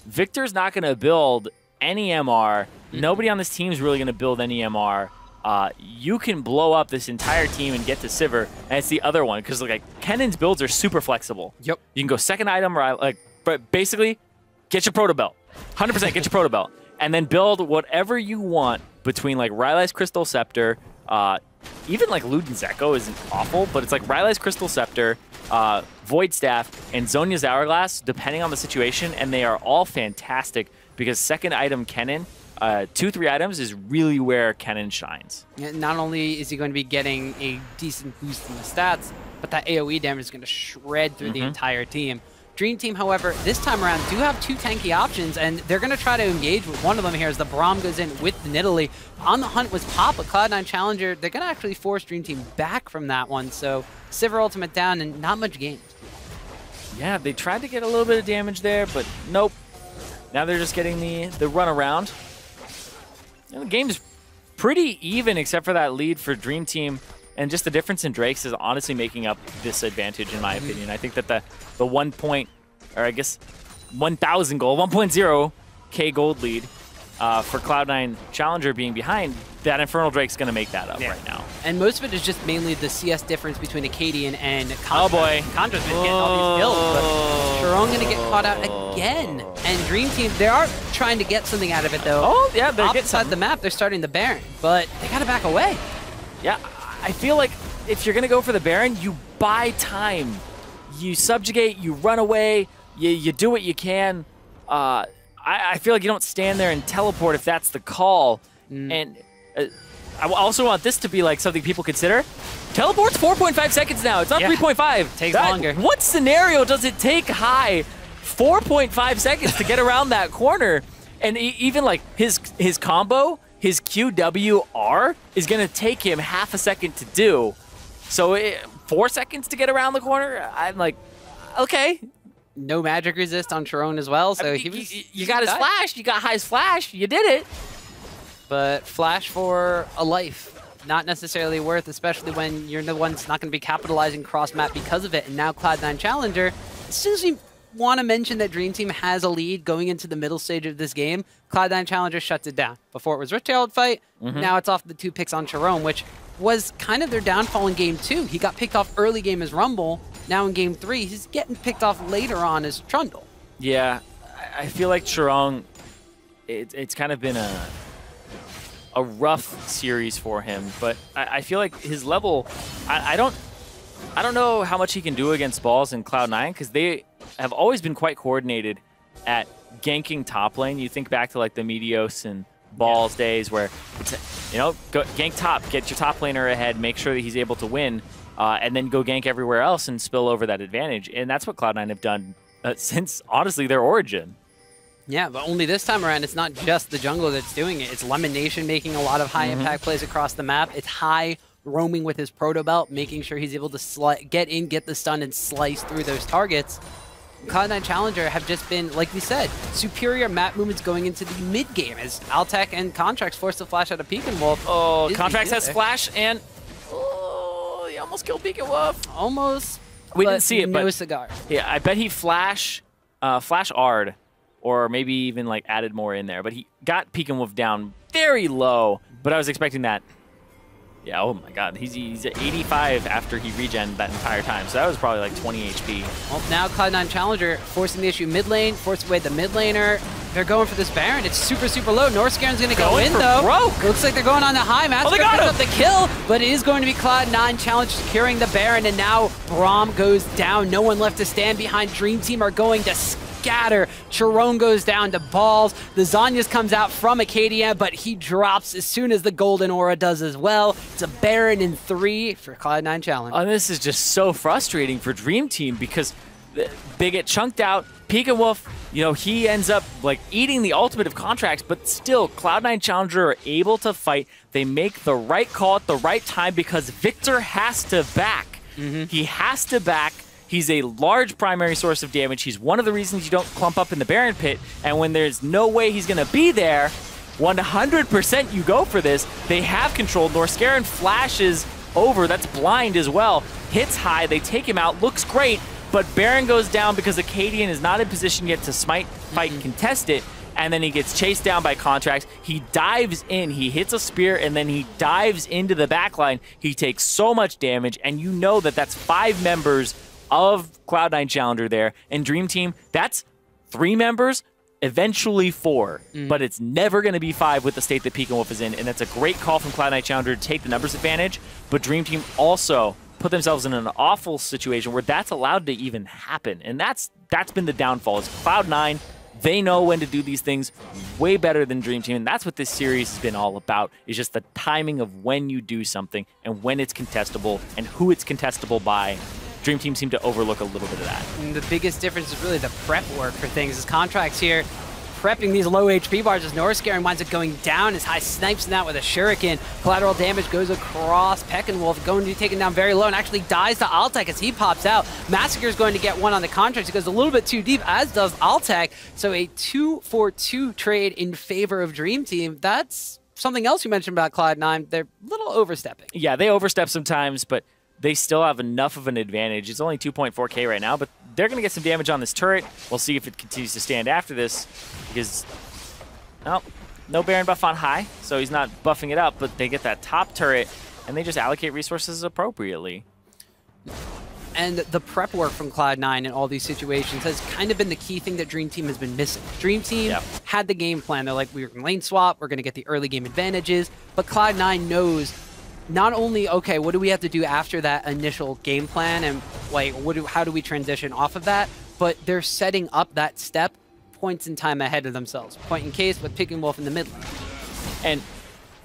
Speaker 1: Victor's not going to build any MR. Nobody on this team is really going to build any MR. You can blow up this entire team and get to Sivir, and it's the other one because like Kennan's builds are super flexible.
Speaker 2: Yep.
Speaker 1: You can go second item or like, but basically, get your proto belt. 100% get your proto belt, and then build whatever you want between like Rylai's Crystal Scepter, even like Luden's Echo isn't awful, but it's like Rylai's Crystal Scepter, Void Staff, and Zhonya's Hourglass, depending on the situation, and they are all fantastic because second item Kennen. 2-3 items is really where Kennen shines.
Speaker 2: Not only is he going to be getting a decent boost in the stats, but that AoE damage is going to shred through the entire team. Dream Team, however, this time around do have 2 tanky options, and they're going to try to engage with one of them here as the Braum goes in with the Nidalee. On the hunt was Pop, a Cloud9 challenger. They're going to actually force Dream Team back from that one, so Sivir ultimate down and not much gained.
Speaker 1: Yeah, they tried to get a little bit of damage there, but nope. Now they're just getting the run around. The game's pretty even except for that lead for Dream Team, and just the difference in Drakes is honestly making up this advantage in my opinion. I think that the 1 point, or I guess 1,000 gold, 1.0k gold lead for Cloud9 Challenger being behind, that Infernal Drake's going to make that up right now. And
Speaker 2: most of it is just mainly the CS difference between Acadian and Contra.
Speaker 1: Oh boy.
Speaker 2: Contra's been getting all these kills, but Sharon going to get caught out again. And Dream Team, they are trying to get something out of it though.
Speaker 1: Oh yeah, they're getting
Speaker 2: outside the map, they're starting the Baron, but they got to back away.
Speaker 1: Yeah, I feel like if you're going to go for the Baron, you buy time. You subjugate, you run away, you do what you can. I feel like you don't stand there and teleport if that's the call. And I also want this to be like something people consider. Teleport's 4.5 seconds now. It's not 3.5.
Speaker 2: Takes longer.
Speaker 1: What scenario does it take High 4.5 seconds to get around that corner? And even like his combo, his QWR is going to take him half a second to do. So 4 seconds to get around the corner? I'm like, okay.
Speaker 2: No magic resist on Sharon as well, so
Speaker 1: you got his flash, you got High's flash, you did it.
Speaker 2: But flash for a life, not necessarily worth, especially when you're the one that's not going to be capitalizing cross-map because of it. And now Cloud9 Challenger, as soon as we want to mention that Dream Team has a lead going into the middle stage of this game, Cloud9 Challenger shuts it down. Before it was Rift-Herald fight, now it's off the 2 picks on Sharon, which was kind of their downfall in Game 2. He got picked off early game as Rumble. Now in Game 3, he's getting picked off later on as Trundle. Yeah,
Speaker 1: I feel like Charong, it's kind of been a rough series for him, but I feel like his level, I don't know how much he can do against Balls and Cloud9 because they have always been quite coordinated at ganking top lane. You think back to like the Meteos and Balls days where it's, go gank top, get your top laner ahead, make sure that he's able to win. And then go gank everywhere else and spill over that advantage. And that's what Cloud9 have done since, honestly, their origin. Yeah, but only this time around, it's not just the jungler that's doing it. It's Lemon Nation making a lot of high-impact plays across the map. It's High roaming with his proto belt, making sure he's able to get in, get the stun, and slice through those targets.
Speaker 2: Cloud9 Challenger have just been, like we said, superior map movements going into the mid-game as Altec and Contracts forced the flash out of Peek and Wolf.
Speaker 1: Oh, Contracts has flash and he almost killed Peek and Wolf.
Speaker 2: Almost.
Speaker 1: We didn't see it,
Speaker 2: no
Speaker 1: but
Speaker 2: cigar.
Speaker 1: Yeah, I bet he flash Ard, or maybe even like added more in there. But he got Peek and Wolf down very low. But I was expecting that. Yeah, oh my god, he's at 85 after he regened that entire time, so that was probably like 20 HP.
Speaker 2: Well, now Cloud9 Challenger forcing the issue mid lane, forcing away the mid laner. They're going for this Baron. It's super, super low. Northscaren's going to go in, though.
Speaker 1: Broke.
Speaker 2: Looks like they're going on the high. Massacre picks up the kill, but it is going to be Cloud9 Challenger securing the Baron, and now Braum goes down. No one left to stand behind. Dream Team are going to scatter. Chiron goes down to balls. The Zanyas comes out from Acadia, but he drops as soon as the Golden Aura does as well. It's a Baron in 3 for Cloud9 Challenger.
Speaker 1: Oh, this is just so frustrating for Dream Team because they get chunked out. Peek and Wolf, you know, he ends up like eating the ultimate of Contracts, but still Cloud9 Challenger are able to fight. They make the right call at the right time because Victor has to back. He has to back. He's a large primary source of damage. He's one of the reasons you don't clump up in the Baron pit. And when there's no way he's going to be there, 100% you go for this. They have control. Northscaren flashes over. That's blind as well. Hits high. They take him out. Looks great. But Baron goes down because Acadian is not in position yet to smite, fight, and contest it. And then he gets chased down by Contracts. He dives in. He hits a spear, and then he dives into the backline. He takes so much damage, and you know that that's 5 members of Cloud9 Challenger there. And Dream Team, that's 3 members, eventually 4. But it's never going to be 5 with the state that Peek and Wolf is in. And that's a great call from Cloud9 Challenger to take the numbers advantage. But Dream Team also put themselves in an awful situation where that's allowed to even happen. And that's been the downfall. Is Cloud9, they know when to do these things way better than Dream Team. And that's what this series has been all about, is just the timing of when you do something and when it's contestable and who it's contestable by. Dream Team seem to overlook a little bit of that.
Speaker 2: And the biggest difference is really the prep work for things. As Contracts here prepping these low HP bars as Northscaren winds up going down as High snipes that with a shuriken. Collateral damage goes across. Peckinwolf going to be taken down very low and actually dies to Altec as he pops out. Massacre is going to get one on the Contracts. It goes a little bit too deep, as does Altec. So a 2-for-2 trade in favor of Dream Team. That's something else you mentioned about Cloud9. They're a little overstepping.
Speaker 1: Yeah, they overstep sometimes, but they still have enough of an advantage. It's only 2.4k right now, but they're going to get some damage on this turret. We'll see if it continues to stand after this, because no Baron buff on high, so he's not buffing it up, but they get that top turret, and they just allocate resources appropriately.
Speaker 2: And the prep work from Cloud9 in all these situations has kind of been the key thing that Dream Team has been missing. Dream Team had the game plan. They're like, we're going to lane swap, we're going to get the early game advantages, but Cloud9 knows not only, okay, what do we have to do after that initial game plan, and like, how do we transition off of that? But they're setting up that step points in time ahead of themselves. Point in case with Peek and Wolf in the mid lane.
Speaker 1: And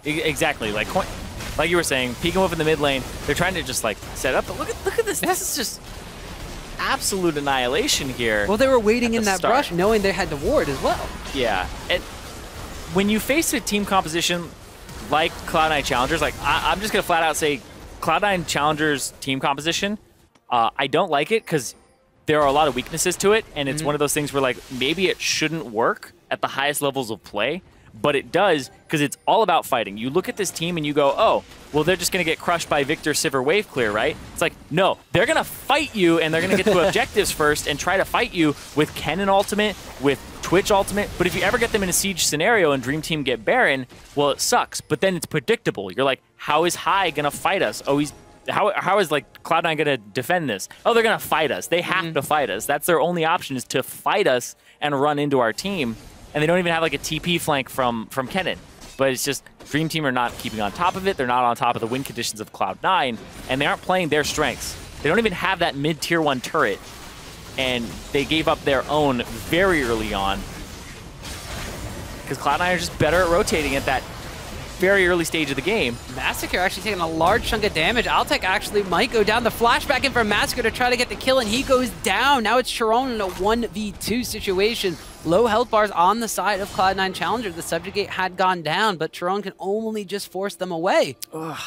Speaker 1: exactly, like you were saying, Peek and Wolf in the mid lane, they're trying to just like set up, but look at this. This is just absolute annihilation here.
Speaker 2: Well, they were waiting in that brush knowing they had to ward as well.
Speaker 1: Yeah, and when you face a team composition like Cloud9 Challengers, like I'm just gonna flat out say Cloud9 Challengers team composition, I don't like it because there are a lot of weaknesses to it, and it's one of those things where like maybe it shouldn't work at the highest levels of play, but it does because it's all about fighting. You look at this team and you go, oh, well, they're just gonna get crushed by Victor, Sivir, Wave Clear, right? It's like, no, they're gonna fight you and they're gonna get to objectives first and try to fight you with Kennen ultimate, with Twitch ultimate, but if you ever get them in a siege scenario and Dream Team get Baron, well, it sucks, but then it's predictable. You're like, how is High gonna fight us? Oh, how is like Cloud9 gonna defend this? Oh, they're gonna fight us. They have to fight us. That's their only option, is to fight us and run into our team, and they don't even have like a TP flank from Kennen. But it's just Dream Team are not keeping on top of it. They're not on top of the win conditions of Cloud9, and they aren't playing their strengths. They don't even have that mid-tier 1 turret, and they gave up their own very early on because Cloud9 are just better at rotating at that very early stage of the game.
Speaker 2: Massacre actually taking a large chunk of damage. Altec actually might go down. The flashback in for Massacre to try to get the kill, and he goes down. Now it's Chiron in a 1v2 situation. Low health bars on the side of Cloud9 Challenger. The Subjugate had gone down, but Chiron can only just force them away.
Speaker 1: Ugh.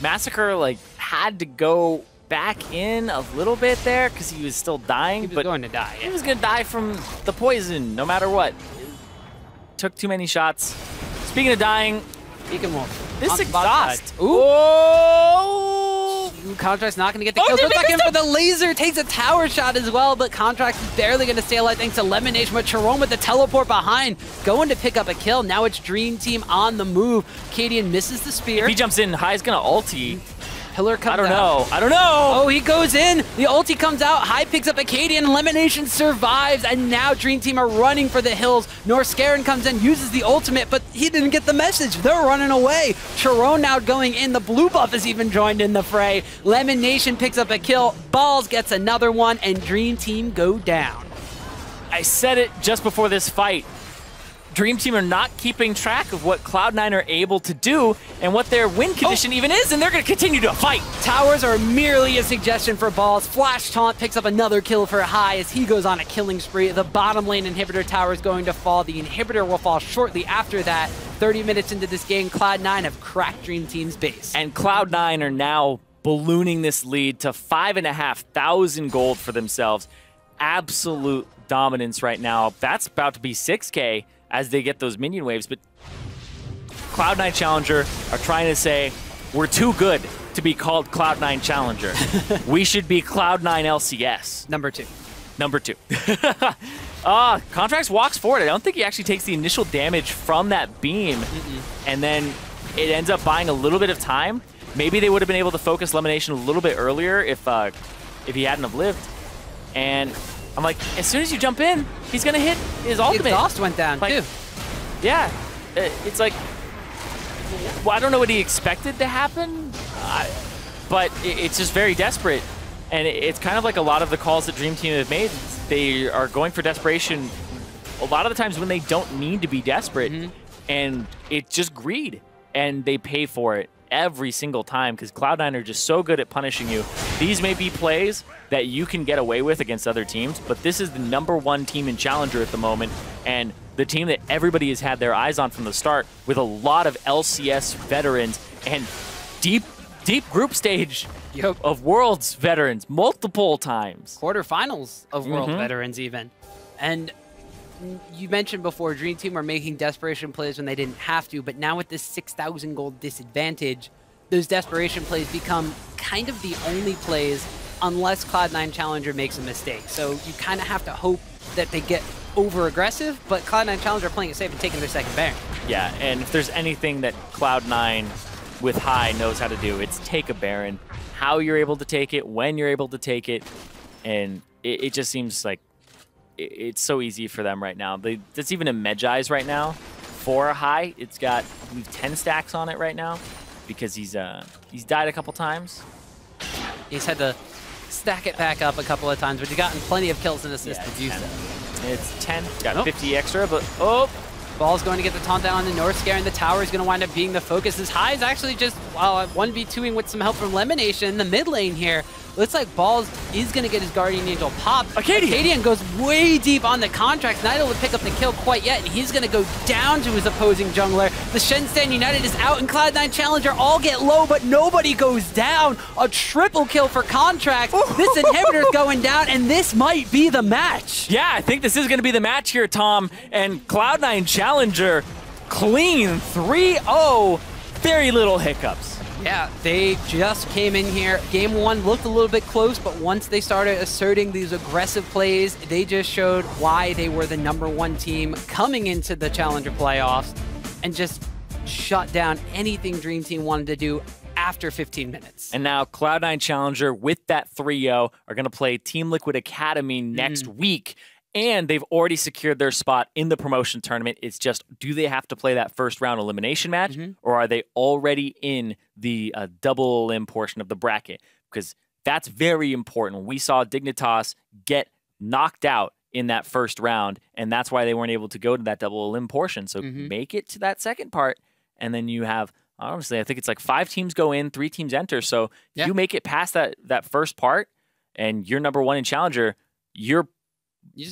Speaker 1: Massacre like had to go back in a little bit there because he was still dying.
Speaker 2: He was going to die. Yeah.
Speaker 1: He was going to die from the poison no matter what. Took too many shots. Speaking of dying,
Speaker 2: Beacon Wolf.
Speaker 1: This exhaust.
Speaker 2: Ooh.
Speaker 1: Oh!
Speaker 2: Contract's not going to get the kill. Goes back in for the laser. Takes a tower shot as well, but Contract's barely going to stay alive thanks to Elimination. But Chiron with the teleport behind, going to pick up a kill. Now it's Dream Team on the move. Cadian misses the spear.
Speaker 1: If he jumps in, High's going to ulti.
Speaker 2: Pillar comes out.
Speaker 1: I don't know.
Speaker 2: Oh, he goes in. The ulti comes out. High picks up Acadian. Elimination survives. And now Dream Team are running for the hills. Norscarin comes in, uses the ultimate, but he didn't get the message. They're running away. Chiron now going in. The blue buff has even joined in the fray. Elimination picks up a kill. Balls gets another one, and Dream Team go down.
Speaker 1: I said it just before this fight. Dream Team are not keeping track of what Cloud9 are able to do and what their win condition even is, and they're going to continue to fight.
Speaker 2: Towers are merely a suggestion for Balls. Flash Taunt picks up another kill for High as he goes on a killing spree. The bottom lane inhibitor tower is going to fall. The inhibitor will fall shortly after that. 30 minutes into this game, Cloud9 have cracked Dream Team's base.
Speaker 1: And Cloud9 are now ballooning this lead to 5,500 gold for themselves. Absolute dominance right now. That's about to be 6K. As they get those minion waves, but Cloud9 Challenger are trying to say, we're too good to be called Cloud9 Challenger. We should be Cloud9 LCS.
Speaker 2: Number 2.
Speaker 1: Number 2. Contracts walks forward. I don't think he actually takes the initial damage from that beam, and then it ends up buying a little bit of time. Maybe they would have been able to focus Elimination a little bit earlier if he hadn't have lived. And I'm like, as soon as you jump in, he's going to hit his ultimate.
Speaker 2: The exhaust went down,
Speaker 1: like,
Speaker 2: too.
Speaker 1: Yeah. It's like, well, I don't know what he expected to happen, but it's just very desperate. And it's kind of like a lot of the calls that Dream Team have made. They are going for desperation a lot of the times when they don't need to be desperate. And it's just greed. And they pay for it every single time because Cloud9 are just so good at punishing you. These may be plays that you can get away with against other teams, but this is the #1 team in Challenger at the moment, and the team that everybody has had their eyes on from the start with a lot of LCS veterans and deep group stage of Worlds veterans multiple times.
Speaker 2: Quarterfinals of World veterans even. And you mentioned before, Dream Team were making desperation plays when they didn't have to, but now with this 6,000 gold disadvantage, those desperation plays become kind of the only plays unless Cloud9 Challenger makes a mistake. So you kind of have to hope that they get over-aggressive, but Cloud9 Challenger are playing it safe and taking their second Baron.
Speaker 1: Yeah, and if there's anything that Cloud9 with High knows how to do, it's take a Baron. How you're able to take it, when you're able to take it, and it just seems like it's so easy for them right now. That's even a Medjai's right now for a High. It's got 10 stacks on it right now because he's died a couple times.
Speaker 2: He's had to stack it back up a couple of times, but he's gotten plenty of kills and assists to do so.
Speaker 1: It's 10. Got 50 extra, but
Speaker 2: Ball's going to get the taunt down on the North Scare, and the tower is going to wind up being the focus. As High is actually just 1v2ing with some help from Elimination in the mid lane here. Looks like Balls is going to get his Guardian Angel popped. Acadian goes way deep on the Contracts, not able to pick up the kill quite yet, and he's going to go down to his opposing jungler. The Shenstand United is out, and Cloud9 Challenger all get low, but nobody goes down. A triple kill for Contracts. This inhibitor is going down, and this might be the match.
Speaker 1: Yeah, I think this is going to be the match here, Tom. And Cloud9 Challenger clean 3-0. Very little hiccups.
Speaker 2: Yeah, they just came in here. Game 1 looked a little bit close, but once they started asserting these aggressive plays, they just showed why they were the #1 team coming into the Challenger playoffs and just shut down anything Dream Team wanted to do after 15 minutes.
Speaker 1: And now Cloud9 Challenger with that 3-0 are going to play Team Liquid Academy next week. And they've already secured their spot in the promotion tournament. It's just, do they have to play that first round elimination match, or are they already in the double elim portion of the bracket? Because that's very important. We saw Dignitas get knocked out in that first round, and that's why they weren't able to go to that double elim portion. So make it to that second part, and then you have, honestly, I think it's like 5 teams go in, 3 teams enter. So if you make it past that first part, and you're #1 in Challenger, you're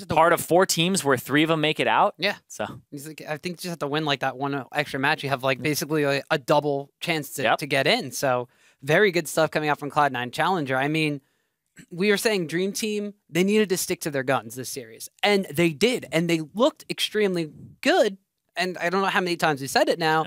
Speaker 1: part of 4 teams where 3 of them make it out.
Speaker 2: Yeah.
Speaker 1: So
Speaker 2: I think you just have to win like that one extra match. You have like basically a double chance to get in. So very good stuff coming out from Cloud9 Challenger. I mean, we were saying Dream Team, they needed to stick to their guns this series. And they did. And they looked extremely good. And I don't know how many times we said it now,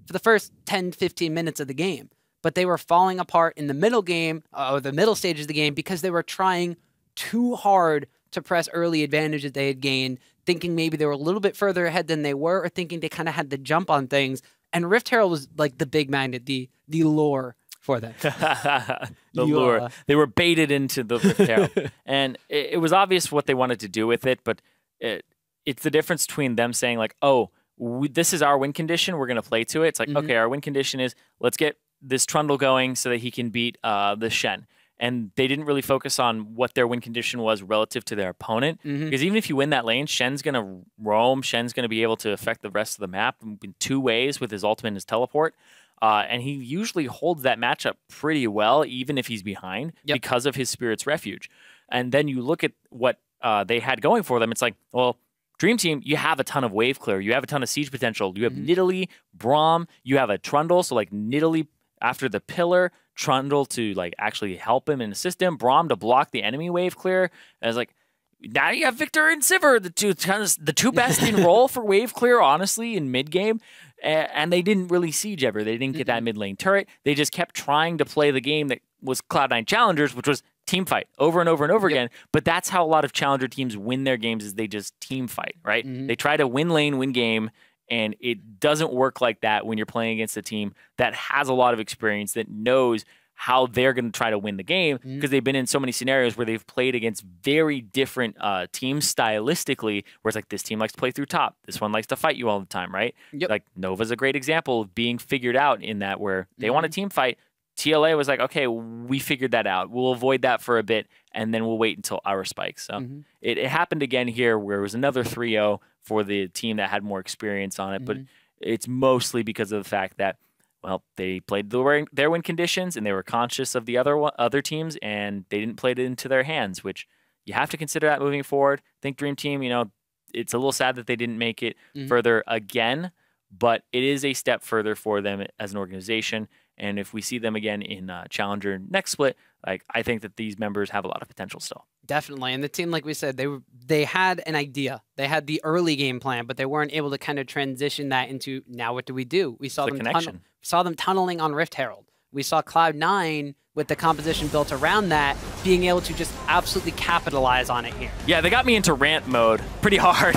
Speaker 2: for the first 10, 15 minutes of the game. But they were falling apart in the middle game, or the middle stages of the game, because they were trying too hard to press early advantages they had gained, thinking maybe they were a little bit further ahead than they were, or thinking they kind of had the jump on things. And Rift Herald was like the big magnet, the lure for them.
Speaker 1: The lure. They were baited into the Rift Herald. And it was obvious what they wanted to do with it, but it's the difference between them saying like, oh, this is our win condition, we're going to play to it. It's like, okay, our win condition is let's get this Trundle going so that he can beat the Shen. And they didn't really focus on what their win condition was relative to their opponent. Because even if you win that lane, Shen's going to roam. Shen's going to be able to affect the rest of the map in 2 ways with his ultimate and his teleport. And he usually holds that matchup pretty well, even if he's behind, because of his Spirit's Refuge. And then you look at what they had going for them. It's like, well, Dream Team, you have a ton of wave clear. You have a ton of siege potential. You have Nidalee, Braum. You have a Trundle. So like Nidalee after the pillar, Trundle to like actually help him and assist him, Braum to block the enemy wave clear. And it's like, now you have Victor and Sivir, the two best in role for wave clear, honestly, in mid game. And they didn't really siege ever. They didn't get that mid lane turret. They just kept trying to play the game that was Cloud9 Challengers, which was team fight over and over and over again. But that's how a lot of Challenger teams win their games, is they just team fight, right? They try to win lane, win game. And it doesn't work like that when you're playing against a team that has a lot of experience, that knows how they're going to try to win the game, because they've been in so many scenarios where they've played against very different teams stylistically, where it's like this team likes to play through top. This one likes to fight you all the time, right? Like Nova's a great example of being figured out in that, where they want a team fight. TLA was like, okay, we figured that out. We'll avoid that for a bit, and then we'll wait until our spikes. So it happened again here, where it was another 3-0 for the team that had more experience on it. But it's mostly because of the fact that, well, they played their win conditions, and they were conscious of the other teams, and they didn't play it into their hands, which you have to consider that moving forward. I think Dream Team, you know, it's a little sad that they didn't make it further again, but it is a step further for them as an organization. And if we see them again in Challenger next split, like, I think that these members have a lot of potential still.
Speaker 2: Definitely. And the team, like we said, they had an idea. They had the early game plan, but they weren't able to kind of transition that into, now what do? We saw them tunneling on Rift Herald. We saw Cloud9 with the composition built around that, being able to just absolutely capitalize on it here. Yeah,
Speaker 1: they got me into rant mode pretty hard.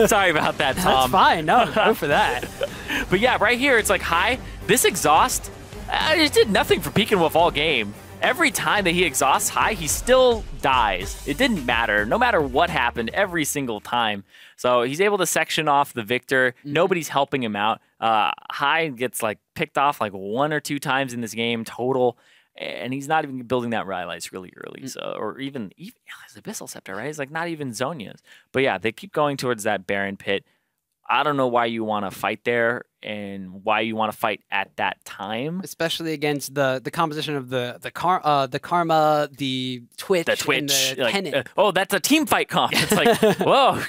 Speaker 1: Sorry about that, Tom.
Speaker 2: That's fine. No, go for that.
Speaker 1: But yeah, right here, it's like, hi, this exhaust, it did nothing for Pekin Wolf all game. Every time that he exhausts high, he still dies. It didn't matter, no matter what happened, every single time. So he's able to section off the Victor. Nobody's helping him out. High gets like picked off like 1 or 2 times in this game total, and he's not even building that Rylai's really early. So, or even his Abyssal Scepter, right? It's like not even Zhonya's. But yeah, they keep going towards that Baron pit. I don't know why you want to fight there and why you want to fight at that time,
Speaker 2: especially against the composition of the Karma, the Twitch, and the
Speaker 1: like,
Speaker 2: Pennant.
Speaker 1: Oh, that's a team fight comp. It's like, whoa,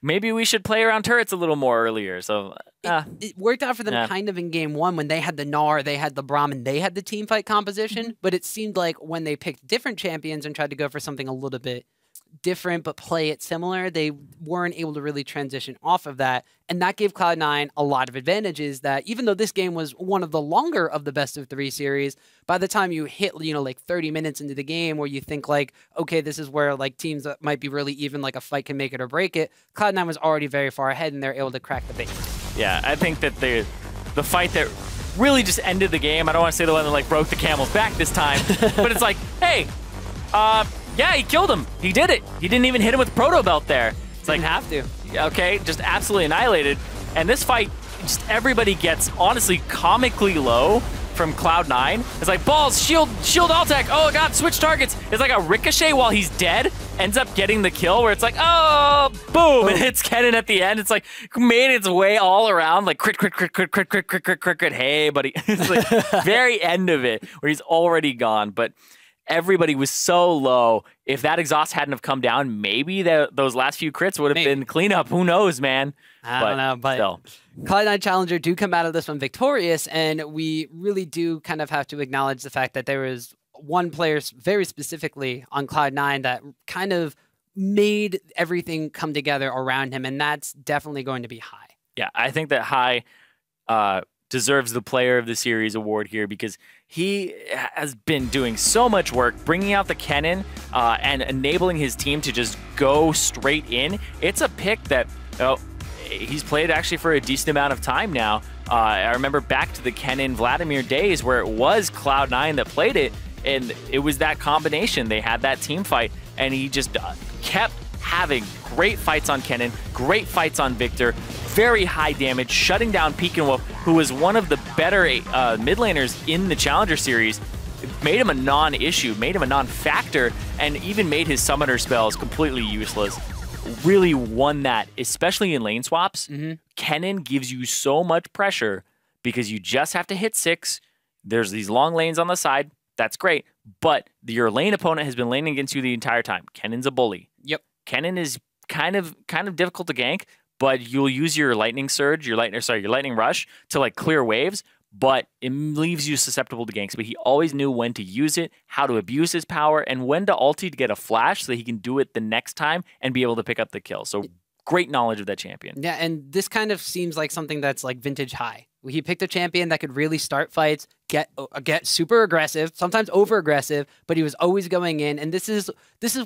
Speaker 1: maybe we should play around turrets a little more earlier. So
Speaker 2: it worked out for them kind of in game 1 when they had the Gnar, they had the Braum, and they had the team fight composition. But it seemed like when they picked different champions and tried to go for something a little bit different but play it similar, they weren't able to really transition off of that, and that gave Cloud9 a lot of advantages. That even though this game was one of the longer of the best of 3 series, by the time you hit, you know, like 30 minutes into the game, where you think like, okay, this is where like teams that might be really even, like a fight can make it or break it, Cloud9 was already very far ahead, and they're able to crack the base.
Speaker 1: Yeah, I think that the fight that really just ended the game, I don't want to say the one that like broke the camel's back this time, but it's like, hey, yeah, he killed him. He did it. He didn't even hit him with Proto Belt there. It's like,
Speaker 2: didn't have to.
Speaker 1: Okay, just absolutely annihilated. And this fight, just everybody gets honestly comically low from Cloud9. It's like, balls, shield alt tech. Oh god, switch targets. It's like a ricochet while he's dead ends up getting the kill, where it's like, oh, boom, and hits Kennen at the end. It's like made its way all around, like crit. Hey, buddy. It's like very end of it, where he's already gone. But everybody was so low. If that exhaust hadn't have come down, maybe those last few crits would have been cleanup. Who knows, man?
Speaker 2: I don't know, but
Speaker 1: still.
Speaker 2: Cloud9 Challenger do come out of this one victorious, and we really do kind of have to acknowledge the fact that there was one player very specifically on Cloud9 that kind of made everything come together around him, and that's definitely going to be Hai.
Speaker 1: Yeah, I think that Hai deserves the Player of the Series award here because he has been doing so much work, bringing out the Kennen and enabling his team to just go straight in. It's a pick that he's played actually for a decent amount of time now. I remember back to the Kennen Vladimir days where it was Cloud9 that played it, and it was that combination. They had that team fight, and he just kept having great fights on Kennen, great fights on Victor, very high damage, shutting down Pekinwolf, who was one of the better mid laners in the Challenger Series. It made him a non-issue, made him a non-factor, and even made his summoner spells completely useless. Really won that, especially in lane swaps. Kennen gives you so much pressure because you just have to hit 6. There's these long lanes on the side. That's great, but your lane opponent has been laning against you the entire time. Kennen's a bully.
Speaker 2: Yep.
Speaker 1: Kennen is kind of difficult to gank, but you'll use your lightning surge, your lightning rush to like clear waves, but it leaves you susceptible to ganks. But he always knew when to use it, how to abuse his power, and when to ulti to get a flash so that he can do it the next time and be able to pick up the kill. So great knowledge of that champion.
Speaker 2: Yeah, and this kind of seems like something that's like vintage Hai. He picked a champion that could really start fights, get super aggressive, sometimes over aggressive, but he was always going in. And this is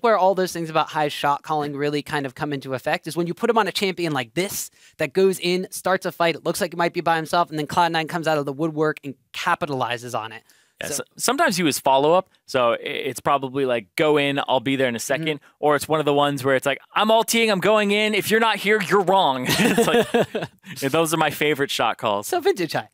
Speaker 2: where all those things about Hai's shot calling really kind of come into effect, is when you put him on a champion like this that goes in, starts a fight, it looks like it might be by himself, and then Cloud9 comes out of the woodwork and capitalizes on it.
Speaker 1: Yeah, so sometimes he was follow-up, so it's probably like, go in, I'll be there in a second, or it's one of the ones where it's like, I'm ulting, I'm going in, if you're not here, you're wrong. It's like, those are my favorite shot calls.
Speaker 2: So vintage Hai.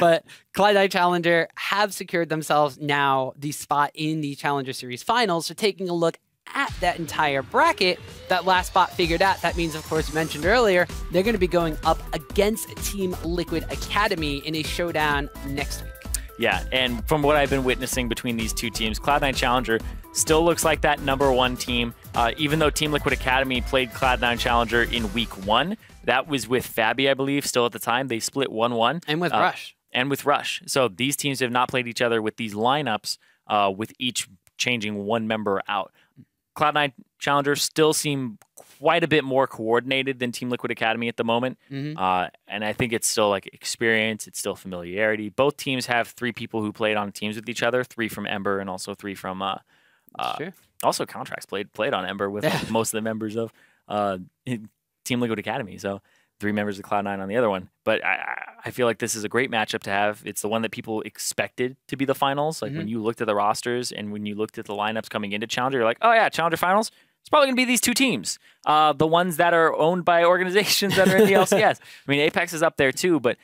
Speaker 2: But Cloud9 Challenger have secured themselves now the spot in the Challenger Series Finals. So taking a look at that entire bracket, that last spot figured out, that means, of course, mentioned earlier, they're going to be going up against Team Liquid Academy in a showdown next week.
Speaker 1: Yeah, and from what I've been witnessing between these two teams, Cloud9 Challenger still looks like that #1 team. Even though Team Liquid Academy played Cloud9 Challenger in week 1, that was with Fabi, I believe, still at the time. They split 1-1.
Speaker 2: And with Rush.
Speaker 1: And with Rush. So these teams have not played each other with these lineups, with each changing one member out. Cloud9 Challenger still seem quite a bit more coordinated than Team Liquid Academy at the moment. And I think it's still like experience, it's still familiarity. Both teams have 3 people who played on teams with each other, 3 from Ember and also 3 from also Contracts played on Ember with like, most of the members of Team Liquid Academy. So 3 members of Cloud9 on the other one. But I feel like this is a great matchup to have. It's the one that people expected to be the finals. Like when you looked at the rosters and when you looked at the lineups coming into Challenger, you're like, oh yeah, Challenger finals, it's probably going to be these 2 teams. The ones that are owned by organizations that are in the LCS. I mean, Apex is up there too, but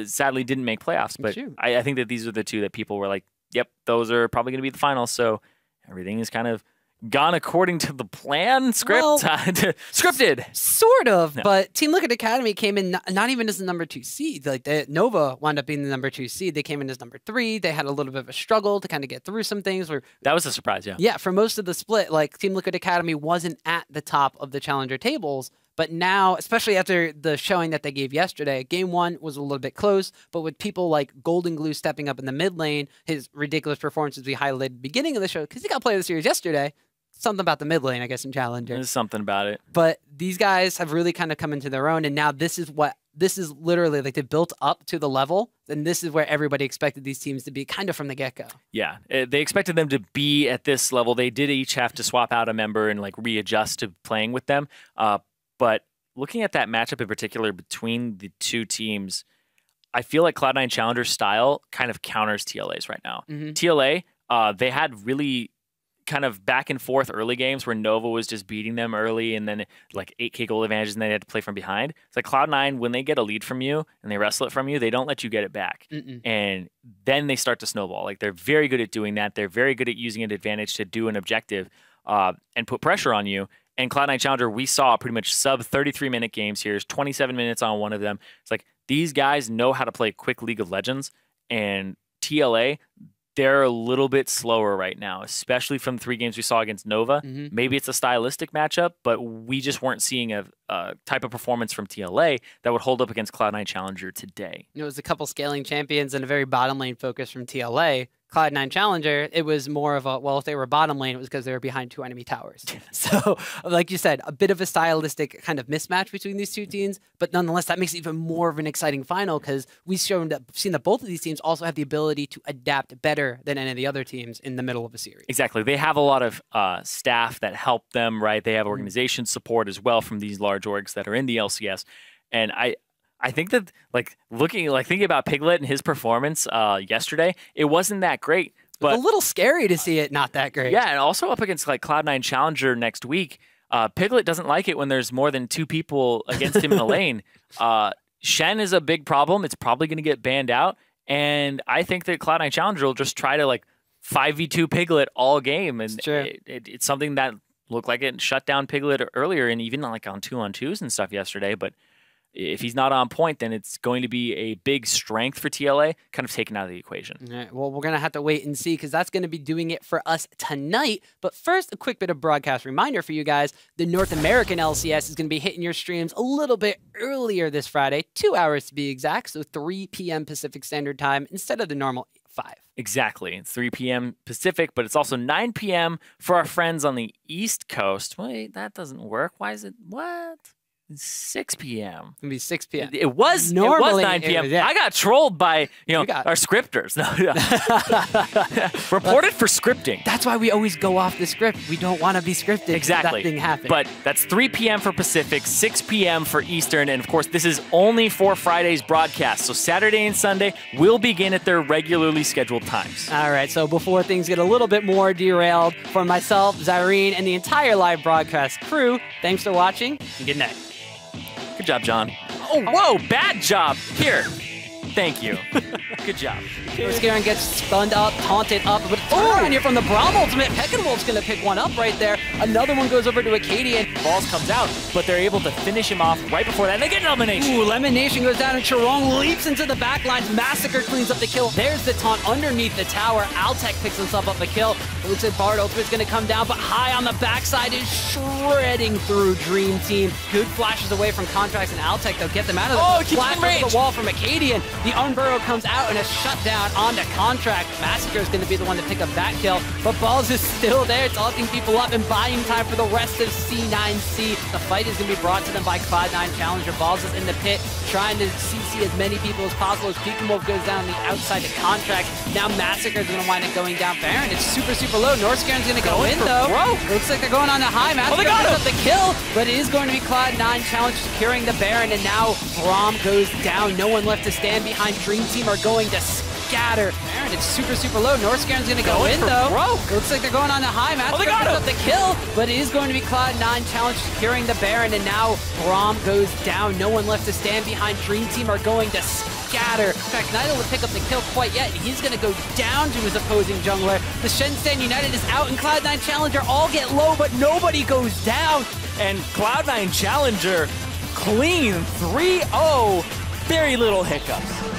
Speaker 1: sadly didn't make playoffs. But I think that these are the 2 that people were like, yep, those are probably going to be the finals. So everything is kind of gone according to the plan, scripted.
Speaker 2: Sort of, but Team Liquid Academy came in not even as the #2 seed. Like Nova wound up being the #2 seed. They came in as #3. They had a little bit of a struggle to kind of get through some things.
Speaker 1: That was a surprise, yeah.
Speaker 2: Yeah, for most of the split, like Team Liquid Academy wasn't at the top of the Challenger tables. But now, especially after the showing that they gave yesterday, Game 1 was a little bit close, but with people like Golden Glue stepping up in the mid lane, his ridiculous performances we highlighted at the beginning of the show, because he got Player of the Series yesterday. Something about the mid lane, I guess, in Challenger.
Speaker 1: There's something about it.
Speaker 2: But these guys have really kind of come into their own, and now this is literally like they built up to the level, and this is where everybody expected these teams to be kind of from the get-go. Yeah,
Speaker 1: they expected them to be at this level. They did each have to swap out a member and like readjust to playing with them. But looking at that matchup in particular between the 2 teams, I feel like Cloud9 Challenger style kind of counters TLA's right now. TLA, they had really kind of back and forth early games where Nova was just beating them early and then like 8K gold advantages and they had to play from behind. It's like Cloud9, when they get a lead from you and they wrestle it from you, they don't let you get it back. And then they start to snowball. Like they're very good at doing that. They're very good at using an advantage to do an objective and put pressure on you. And Cloud9 Challenger, we saw pretty much sub 33-minute games here. It's 27 minutes on one of them. It's like these guys know how to play quick League of Legends, and TLA they're a little bit slower right now, especially from 3 games we saw against Nova. Maybe it's a stylistic matchup, but we just weren't seeing a type of performance from TLA that would hold up against Cloud9 Challenger today.
Speaker 2: It was a couple scaling champions and a very bottom lane focus from TLA. Cloud9 Challenger, it was more of a, well, if they were bottom lane, it was because they were behind 2 enemy towers. So, like you said, a bit of a stylistic kind of mismatch between these 2 teams, but nonetheless, that makes it even more of an exciting final because we've seen that both of these teams also have the ability to adapt better than any of the other teams in the middle of a series.
Speaker 1: Exactly. They have a lot of staff that help them, right? They have organization support as well from these large orgs that are in the LCS. And I think that, thinking about Piglet and his performance yesterday, it wasn't that great. But
Speaker 2: a little scary to see it not that great.
Speaker 1: Yeah, and also up against Cloud9 Challenger next week, Piglet doesn't like it when there's more than 2 people against him in the lane. Shen is a big problem. It's probably going to get banned out. And I think that Cloud9 Challenger will just try to 5v2 Piglet all game. And it's something that looked like it shut down Piglet earlier and even on 2-on-2s and stuff yesterday. But if he's not on point, then it's going to be a big strength for TLA, kind of taken out of the equation.
Speaker 2: All right, well, we're going to have to wait and see because that's going to be doing it for us tonight. But first, a quick bit of broadcast reminder for you guys. The North American LCS is going to be hitting your streams a little bit earlier this Friday, 2 hours to be exact, so 3 p.m. Pacific Standard Time instead of the normal 5.
Speaker 1: Exactly. It's 3 p.m. Pacific, but it's also 9 p.m. for our friends on the East Coast. Wait, that doesn't work. Why is it? What? 6 p.m.
Speaker 2: It's going to be 6 p.m.
Speaker 1: It was 9 p.m. I got trolled by, our scripters. Reported for scripting.
Speaker 2: That's why we always go off the script. We don't want to be scripted.
Speaker 1: Exactly.
Speaker 2: That thing happened.
Speaker 1: But that's 3 p.m. for Pacific, 6 p.m. for Eastern. And of course, this is only for Friday's broadcast. So Saturday and Sunday will begin at their regularly scheduled times.
Speaker 2: All right. So before things get a little bit more derailed, for myself, Zyrene, and the entire live broadcast crew, thanks for watching and good night.
Speaker 1: Good job, John. Oh, whoa, bad job. Here. Thank you. Good job.
Speaker 2: Garen gets stunned up, taunted up, but turn here from the Braum ultimate. Peckinwolf's going to pick one up right there. Another one goes over to Acadian.
Speaker 1: Balls comes out, but they're able to finish him off right before that, and they get an elimination.
Speaker 2: Ooh, elimination goes down, and Charong leaps into the back lines. Massacre cleans up the kill. There's the taunt underneath the tower. Altec picks himself up the kill. It looks like Bard ultimate's going to come down, but High on the backside is shredding through Dream Team. Good flashes away from Contracts, and Altec, they'll get them out of the flash over the wall from Acadian. The Unburrow comes out and a shutdown onto Contract. Massacre is going to be the one to pick up that kill, but Balls is still there, taunting people up and buying time for the rest of C9C. The fight is going to be brought to them by Cloud9 Challenger. Balls is in the pit, trying to CC as many people as possible as Peckinwolf goes down the outside to Contract. Now Massacre is going to wind up going down. Baron, it's super, super low. Northscaren's going to go in, though. Looks like they're going on to High. Massacre picks up the kill, but it is going to be Cloud9 Challenger securing the Baron, and now Braum goes down. No one left to stand behind. Dream Team are going to scatter. Baron, it's super, super low. Northscaren's going to go in, though. Looks like they're going on to High. Massacre picks up the kill, but it is going to be Cloud9 Challenge securing the Baron, and now Braum goes down. No one left to stand behind. Dream Team are going to scatter. In fact, not able to pick up the kill quite yet. He's going to go down to his opposing jungler. The Shenzhen United is out, and Cloud9 Challenger all get low, but nobody goes down.
Speaker 1: And Cloud9 Challenger clean 3-0. Very little hiccups.